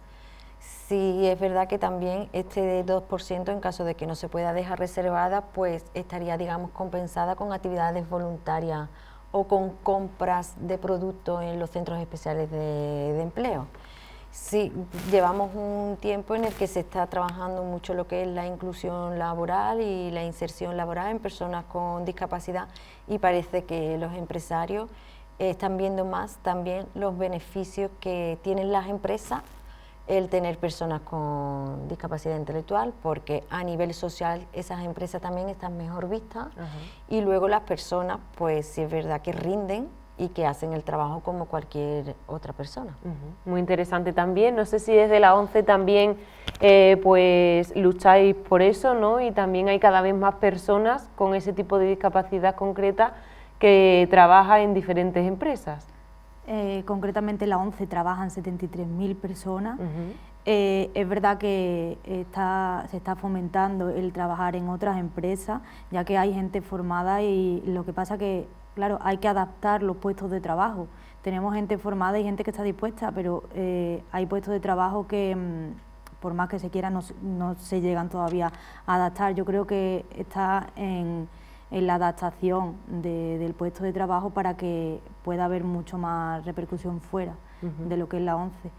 Sí, es verdad que también este 2%, en caso de que no se pueda dejar reservada, pues estaría, digamos, compensada con actividades voluntarias o con compras de productos en los centros especiales de empleo. Sí, llevamos un tiempo en el que se está trabajando mucho lo que es la inclusión laboral y la inserción laboral en personas con discapacidad, y parece que los empresarios están viendo más también los beneficios que tienen las empresas el tener personas con discapacidad intelectual, porque a nivel social esas empresas también están mejor vistas. Y luego las personas, pues sí es verdad que rinden y que hacen el trabajo como cualquier otra persona. Muy interesante también. No sé si desde la ONCE también pues lucháis por eso, ¿no? Y también hay cada vez más personas con ese tipo de discapacidad concreta que trabaja en diferentes empresas. Concretamente la ONCE trabajan 73.000 personas. Es verdad que se está fomentando el trabajar en otras empresas, ya que hay gente formada, y lo que pasa que, claro, hay que adaptar los puestos de trabajo. Tenemos gente formada y gente que está dispuesta, pero hay puestos de trabajo que, por más que se quiera, no se llegan todavía a adaptar. Yo creo que está en la adaptación del puesto de trabajo para que pueda haber mucho más repercusión fuera de lo que es la ONCE.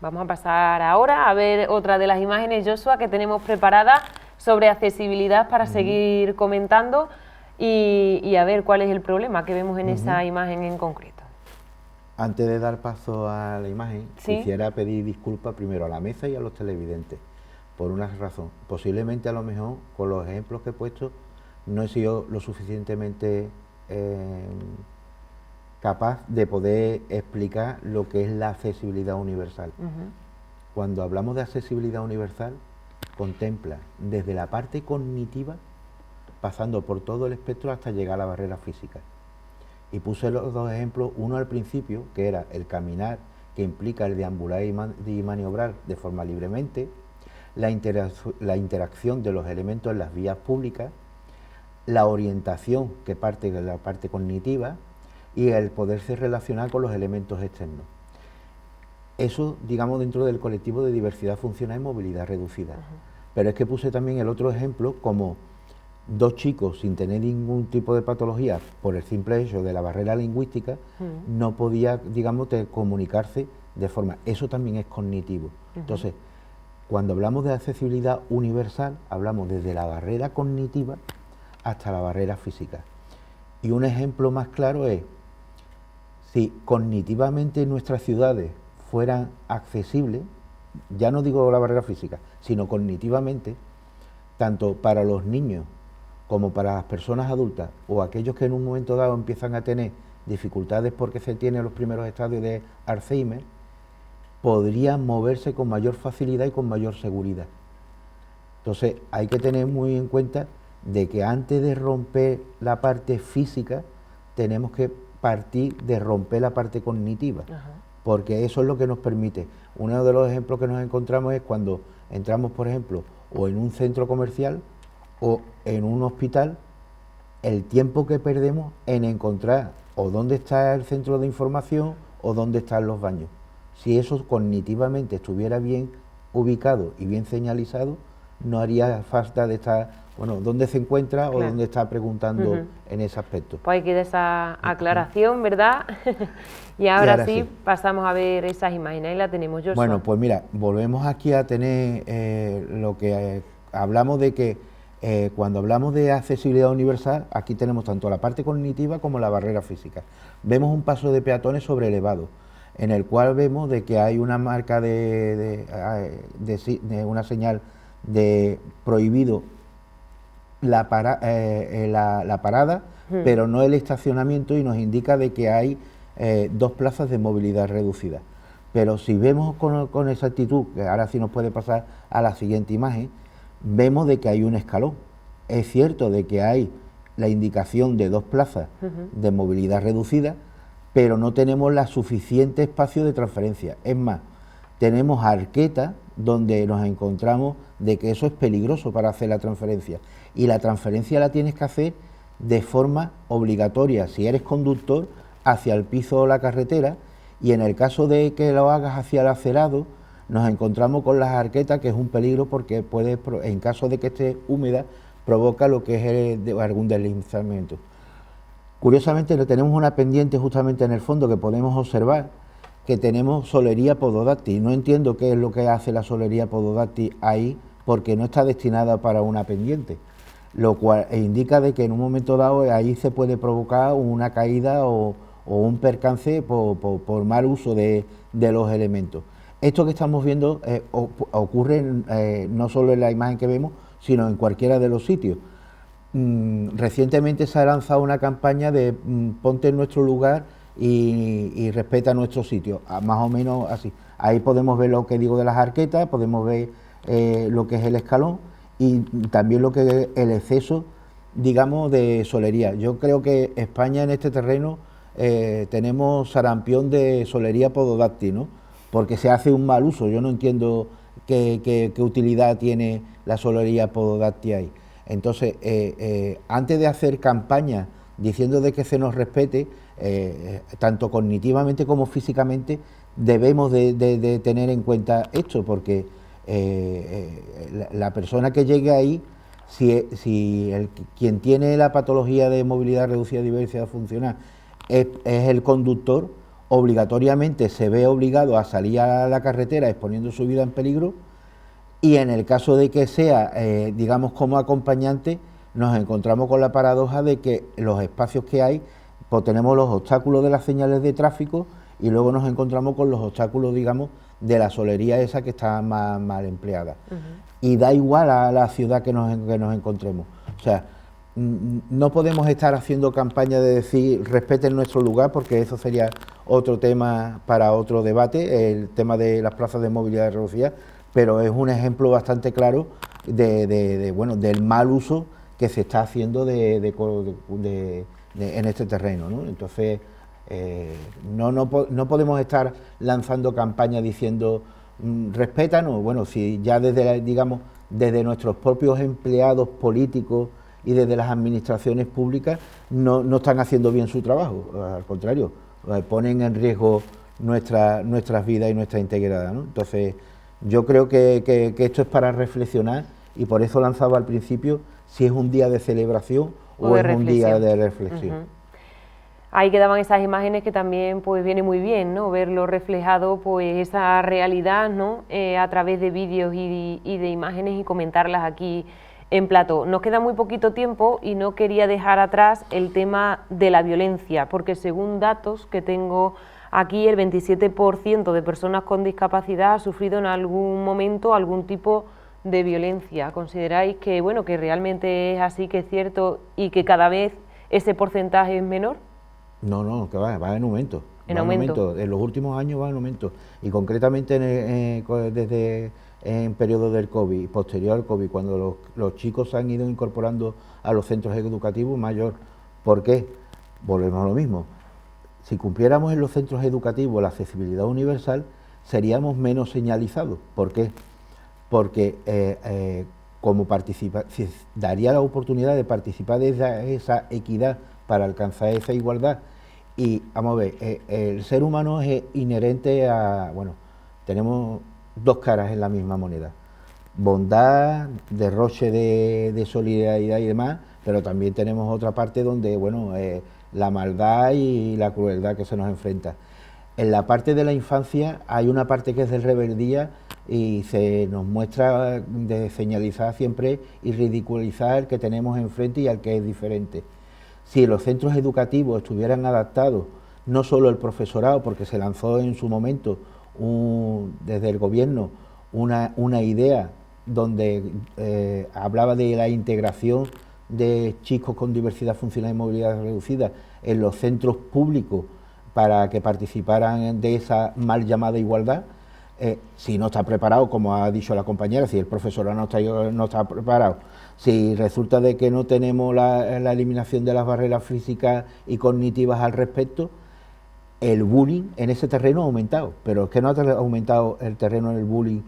Vamos a pasar ahora a ver otra de las imágenes, Joshua, que tenemos preparada sobre accesibilidad para seguir comentando y a ver cuál es el problema que vemos en esa imagen en concreto. Antes de dar paso a la imagen, quisiera pedir disculpas primero a la mesa y a los televidentes, por una razón. Posiblemente, a lo mejor, con los ejemplos que he puesto, no he sido lo suficientemente capaz de poder explicar lo que es la accesibilidad universal. Cuando hablamos de accesibilidad universal, contempla desde la parte cognitiva, pasando por todo el espectro hasta llegar a la barrera física. Y puse los dos ejemplos, uno al principio, que era el caminar, que implica el deambular y maniobrar de forma libremente, la interacción de los elementos en las vías públicas, la orientación, que parte de la parte cognitiva, y el poderse relacionar con los elementos externos. Eso, digamos, dentro del colectivo de diversidad funcional y movilidad reducida. Pero es que puse también el otro ejemplo como dos chicos sin tener ningún tipo de patología, por el simple hecho de la barrera lingüística, no podía, digamos, comunicarse de forma... Eso también es cognitivo. Entonces, cuando hablamos de accesibilidad universal, hablamos desde la barrera cognitiva hasta la barrera física. Y un ejemplo más claro es, si cognitivamente nuestras ciudades fueran accesibles, ya no digo la barrera física, sino cognitivamente, tanto para los niños como para las personas adultas o aquellos que en un momento dado empiezan a tener dificultades porque se tienen los primeros estadios de Alzheimer, podrían moverse con mayor facilidad y con mayor seguridad. Entonces hay que tener muy en cuenta de que antes de romper la parte física tenemos que partir de romper la parte cognitiva, porque eso es lo que nos permite. Uno de los ejemplos que nos encontramos es cuando entramos, por ejemplo, o en un centro comercial o en un hospital, el tiempo que perdemos en encontrar o dónde está el centro de información o dónde están los baños. Si eso cognitivamente estuviera bien ubicado y bien señalizado, no haría falta de estar, bueno, dónde se encuentra o dónde está preguntando en ese aspecto. Pues hay que dar esa aclaración, ¿verdad? y ahora sí, pasamos a ver esas imágenes, ahí la tenemos, Joshua. Bueno, pues mira, volvemos aquí a tener lo que hablamos de que cuando hablamos de accesibilidad universal, aquí tenemos tanto la parte cognitiva como la barrera física. Vemos un paso de peatones sobre elevado, en el cual vemos de que hay una marca de una señal de prohibido la parada, pero no el estacionamiento, y nos indica de que hay 2 plazas de movilidad reducida. Pero si vemos con exactitud, que ahora sí nos puede pasar a la siguiente imagen, vemos de que hay un escalón. Es cierto de que hay la indicación de 2 plazas de movilidad reducida, pero no tenemos la suficiente espacio de transferencia. Es más, tenemos arquetas donde nos encontramos de que eso es peligroso para hacer la transferencia, y la transferencia la tienes que hacer de forma obligatoria, si eres conductor, hacia el piso o la carretera, y en el caso de que lo hagas hacia el acerado, nos encontramos con las arquetas, que es un peligro porque puede, en caso de que esté húmeda, provoca lo que es algún deslizamiento. Curiosamente tenemos una pendiente justamente en el fondo que podemos observar, que tenemos solería pododáctil. No entiendo qué es lo que hace la solería pododáctil ahí, porque no está destinada para una pendiente, lo cual indica de que en un momento dado ahí se puede provocar una caída o un percance por mal uso de los elementos. Esto que estamos viendo ocurre no solo en la imagen que vemos, sino en cualquiera de los sitios. Recientemente se ha lanzado una campaña de ponte en nuestro lugar y respeta nuestro sitio, más o menos así. Ahí podemos ver lo que digo de las arquetas, podemos ver lo que es el escalón y también lo que es el exceso, digamos, de solería. Yo creo que España en este terreno tenemos sarampión de solería pododáctil, ¿no? Porque se hace un mal uso. Yo no entiendo qué utilidad tiene la solería pododáctil ahí. Entonces, antes de hacer campaña diciendo de que se nos respete, tanto cognitivamente como físicamente, debemos de tener en cuenta esto, porque la persona que llegue ahí, quien tiene la patología de movilidad reducida de diversidad funcional es el conductor, obligatoriamente se ve obligado a salir a la carretera exponiendo su vida en peligro, y en el caso de que sea, digamos, como acompañante, nos encontramos con la paradoja de que los espacios que hay, pues tenemos los obstáculos de las señales de tráfico y luego nos encontramos con los obstáculos, digamos, de la solería esa que está más mal empleada. Y da igual a la ciudad que nos encontremos. O sea, no podemos estar haciendo campaña de decir respeten nuestro lugar, porque eso sería otro tema para otro debate, el tema de las plazas de movilidad reducida, pero es un ejemplo bastante claro del mal uso que se está haciendo en este terreno, ¿no? Entonces, no podemos estar lanzando campañas diciendo respétanos. Bueno, si ya desde nuestros propios empleados políticos y desde las administraciones públicas no están haciendo bien su trabajo, al contrario, ponen en riesgo nuestras vidas y nuestra integridad, ¿no? Entonces, yo creo que esto es para reflexionar, y por eso lanzaba al principio si es un día de celebración o es un día de reflexión. Ahí quedaban esas imágenes que también pues viene muy bien, ¿no? Verlo reflejado, pues esa realidad, ¿no? A través de vídeos y de imágenes, y comentarlas aquí en plató. Nos queda muy poquito tiempo y no quería dejar atrás el tema de la violencia, porque según datos que tengo aquí, el 27% de personas con discapacidad ha sufrido en algún momento algún tipo de violencia. ¿Consideráis que, bueno, que realmente es así, que es cierto y que cada vez ese porcentaje es menor? No, que va en aumento. En aumento. En los últimos años va en aumento, y concretamente desde en periodo del COVID y posterior al COVID, cuando los chicos se han ido incorporando a los centros educativos, mayor. ¿Por qué? Volvemos a lo mismo. Si cumpliéramos en los centros educativos la accesibilidad universal, seríamos menos señalizados. ¿Por qué? Porque daría la oportunidad de participar de esa equidad para alcanzar esa igualdad. Y vamos a ver, el ser humano es inherente a, bueno, tenemos dos caras en la misma moneda: bondad, derroche de solidaridad y demás, pero también tenemos otra parte donde, bueno, la maldad y la crueldad que se nos enfrenta. En la parte de la infancia hay una parte que es de rebeldía y se nos muestra de señalizar siempre y ridiculizar el que tenemos enfrente y al que es diferente. Si los centros educativos estuvieran adaptados, no solo el profesorado, porque se lanzó en su momento desde el gobierno una idea donde hablaba de la integración de chicos con diversidad funcional y movilidad reducida en los centros públicos para que participaran de esa mal llamada igualdad. Si no está preparado, como ha dicho la compañera, si el profesorado no está preparado, si resulta de que no tenemos la eliminación de las barreras físicas y cognitivas al respecto, el bullying en ese terreno ha aumentado, pero es que no ha aumentado el terreno del bullying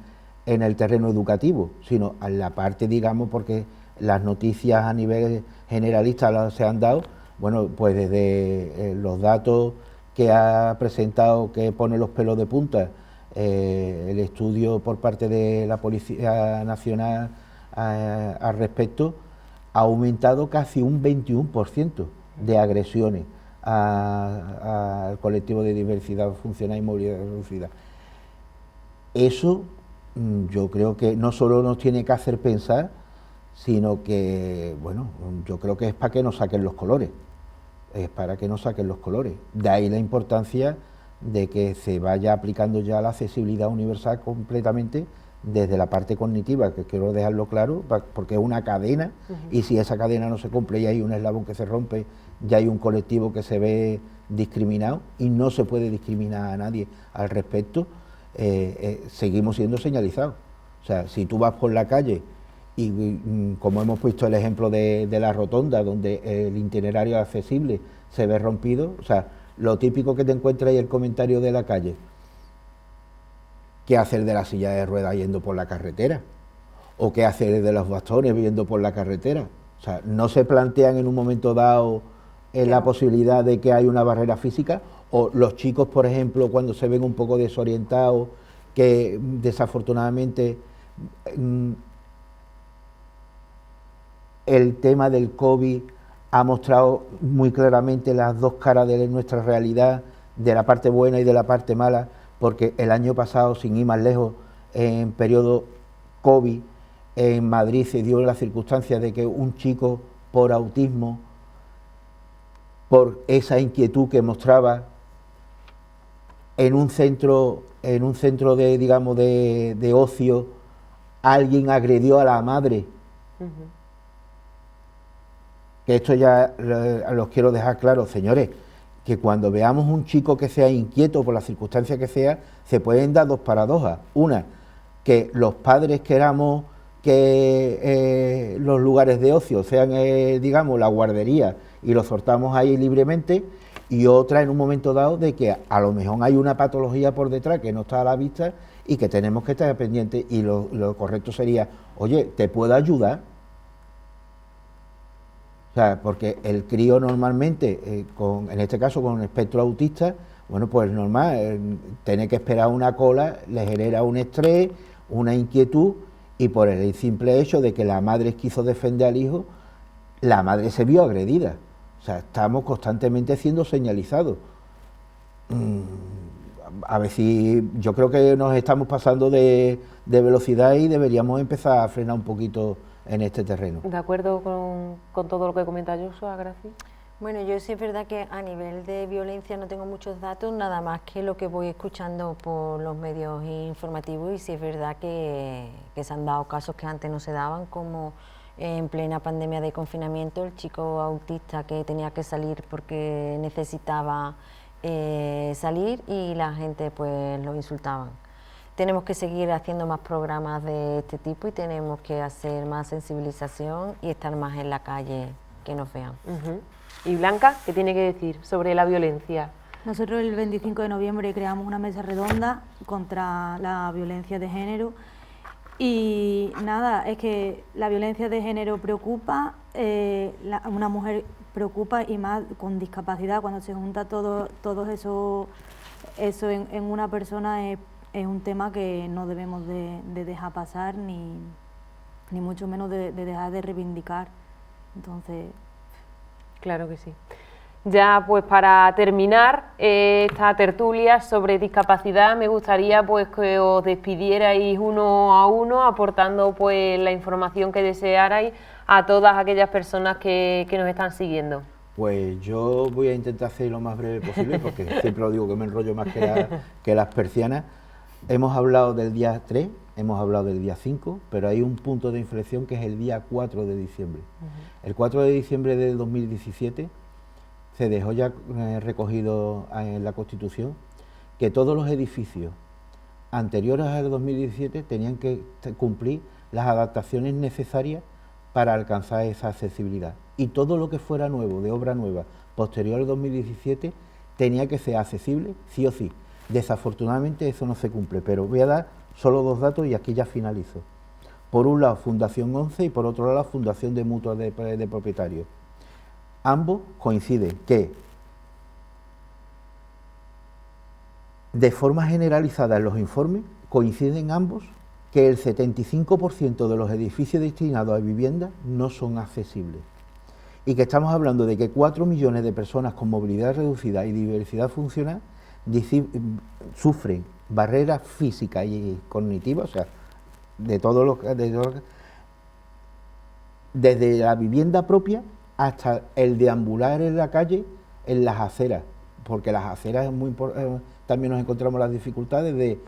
en el terreno educativo, sino en la parte, digamos, porque las noticias a nivel generalista se han dado, bueno, pues desde los datos que ha presentado, que pone los pelos de punta, el estudio por parte de la Policía Nacional al respecto, ha aumentado casi un 21% de agresiones al colectivo de diversidad funcional y movilidad reducida. Eso yo creo que no solo nos tiene que hacer pensar, sino que, bueno, yo creo que es para que nos saquen los colores, es para que nos saquen los colores. De ahí la importancia de que se vaya aplicando ya la accesibilidad universal completamente desde la parte cognitiva, que quiero dejarlo claro, porque es una cadena, y si esa cadena no se cumple y hay un eslabón que se rompe, ya hay un colectivo que se ve discriminado, y no se puede discriminar a nadie al respecto. Seguimos siendo señalizados. O sea, si tú vas por la calle y como hemos puesto el ejemplo de la rotonda, donde el itinerario accesible se ve rompido, o sea, lo típico que te encuentras ahí el comentario de la calle, ¿qué hacer de la silla de ruedas yendo por la carretera? ¿O qué hacer de los bastones yendo por la carretera? O sea, no se plantean en un momento dado la posibilidad de que hay una barrera física, o los chicos, por ejemplo, cuando se ven un poco desorientados, que desafortunadamente el tema del COVID ha mostrado muy claramente las dos caras de nuestra realidad, de la parte buena y de la parte mala, porque el año pasado, sin ir más lejos, en periodo COVID, en Madrid se dio la circunstancia de que un chico por autismo, por esa inquietud que mostraba en un centro de, digamos, de ocio, alguien agredió a la madre. Que esto ya los quiero dejar claro, señores, que cuando veamos un chico que sea inquieto por la circunstancia que sea, se pueden dar dos paradojas. Una, que los padres queramos que los lugares de ocio sean, digamos, la guardería y los soltamos ahí libremente, y otra, en un momento dado, de que a lo mejor hay una patología por detrás que no está a la vista y que tenemos que estar pendientes, y lo correcto sería, oye, ¿te puedo ayudar? O sea, porque el crío normalmente, en este caso con un espectro autista, bueno, pues normal, tener que esperar una cola le genera un estrés, una inquietud, y por el simple hecho de que la madre quiso defender al hijo, la madre se vio agredida. O sea, estamos constantemente siendo señalizados. A ver si yo creo que nos estamos pasando de velocidad y deberíamos empezar a frenar un poquito en este terreno. ¿De acuerdo con todo lo que comenta Joshua, Graci? Bueno, yo sí es verdad que a nivel de violencia no tengo muchos datos, nada más que lo que voy escuchando por los medios informativos, y sí es verdad que se han dado casos que antes no se daban, como en plena pandemia de confinamiento, el chico autista que tenía que salir porque necesitaba salir, y la gente pues lo insultaban. Tenemos que seguir haciendo más programas de este tipo, y tenemos que hacer más sensibilización y estar más en la calle, que nos vean. ¿Y Blanca, qué tiene que decir sobre la violencia? Nosotros el 25 de noviembre creamos una mesa redonda contra la violencia de género, y nada, es que la violencia de género preocupa, una mujer preocupa, y más con discapacidad, cuando se junta todo eso en una persona, es un tema que no debemos de dejar pasar, ni mucho menos de dejar de reivindicar. Entonces... Claro que sí. Ya pues para terminar esta tertulia sobre discapacidad, me gustaría pues que os despidierais uno a uno, aportando pues la información que desearais a todas aquellas personas que nos están siguiendo. Pues yo voy a intentar ser lo más breve posible, porque siempre lo digo que me enrollo más que las persianas. Hemos hablado del día 3, hemos hablado del día 5, pero hay un punto de inflexión que es el día 4 de diciembre. El 4 de diciembre del 2017 se dejó ya recogido en la Constitución que todos los edificios anteriores al 2017 tenían que cumplir las adaptaciones necesarias para alcanzar esa accesibilidad. Y todo lo que fuera nuevo, de obra nueva, posterior al 2017, tenía que ser accesible, sí o sí. Desafortunadamente eso no se cumple, pero voy a dar solo 2 datos y aquí ya finalizo. Por un lado, Fundación 11 y por otro lado, Fundación de Mutuas de Propietarios. Ambos coinciden que, de forma generalizada en los informes, coinciden ambos que el 75% de los edificios destinados a vivienda no son accesibles. Y que estamos hablando de que 4 millones de personas con movilidad reducida y diversidad funcional sufren barreras físicas y cognitivas, o sea, desde la vivienda propia hasta el deambular en la calle, en las aceras, porque las aceras es muy también nos encontramos las dificultades de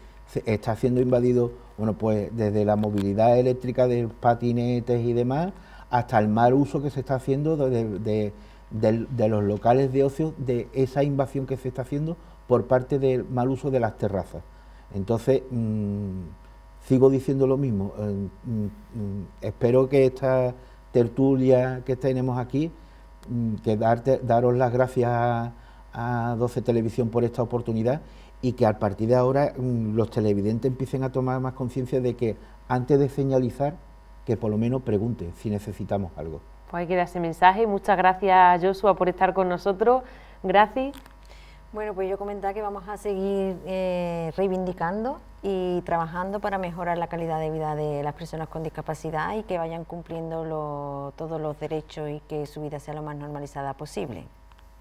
está siendo invadido, bueno, pues desde la movilidad eléctrica de patinetes y demás, hasta el mal uso que se está haciendo de los locales de ocio, de esa invasión que se está haciendo por parte del mal uso de las terrazas. Entonces, sigo diciendo lo mismo, espero que esta tertulia que tenemos aquí, que daros las gracias a 12 Televisión por esta oportunidad, y que a partir de ahora los televidentes empiecen a tomar más conciencia de que antes de señalizar, que por lo menos pregunten si necesitamos algo. Pues ahí queda ese mensaje. Muchas gracias, Joshua, por estar con nosotros. Gracias. Bueno, pues yo comentaba que vamos a seguir reivindicando y trabajando para mejorar la calidad de vida de las personas con discapacidad y que vayan cumpliendo todos los derechos y que su vida sea lo más normalizada posible.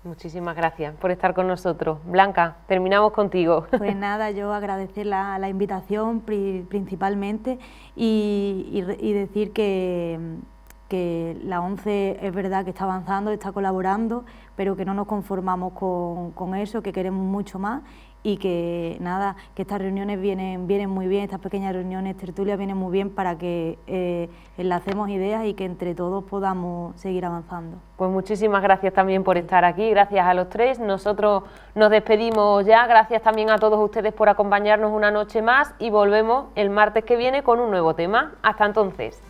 Muchísimas gracias por estar con nosotros. Blanca, terminamos contigo. Pues nada, yo agradecer la invitación principalmente y decir que la ONCE es verdad que está avanzando, está colaborando, pero que no nos conformamos con eso, que queremos mucho más y que nada, que estas reuniones vienen muy bien, estas pequeñas reuniones, tertulias vienen muy bien para que enlacemos ideas y que entre todos podamos seguir avanzando. Pues muchísimas gracias también por estar aquí, gracias a los tres. Nosotros nos despedimos ya, gracias también a todos ustedes por acompañarnos una noche más y volvemos el martes que viene con un nuevo tema. Hasta entonces.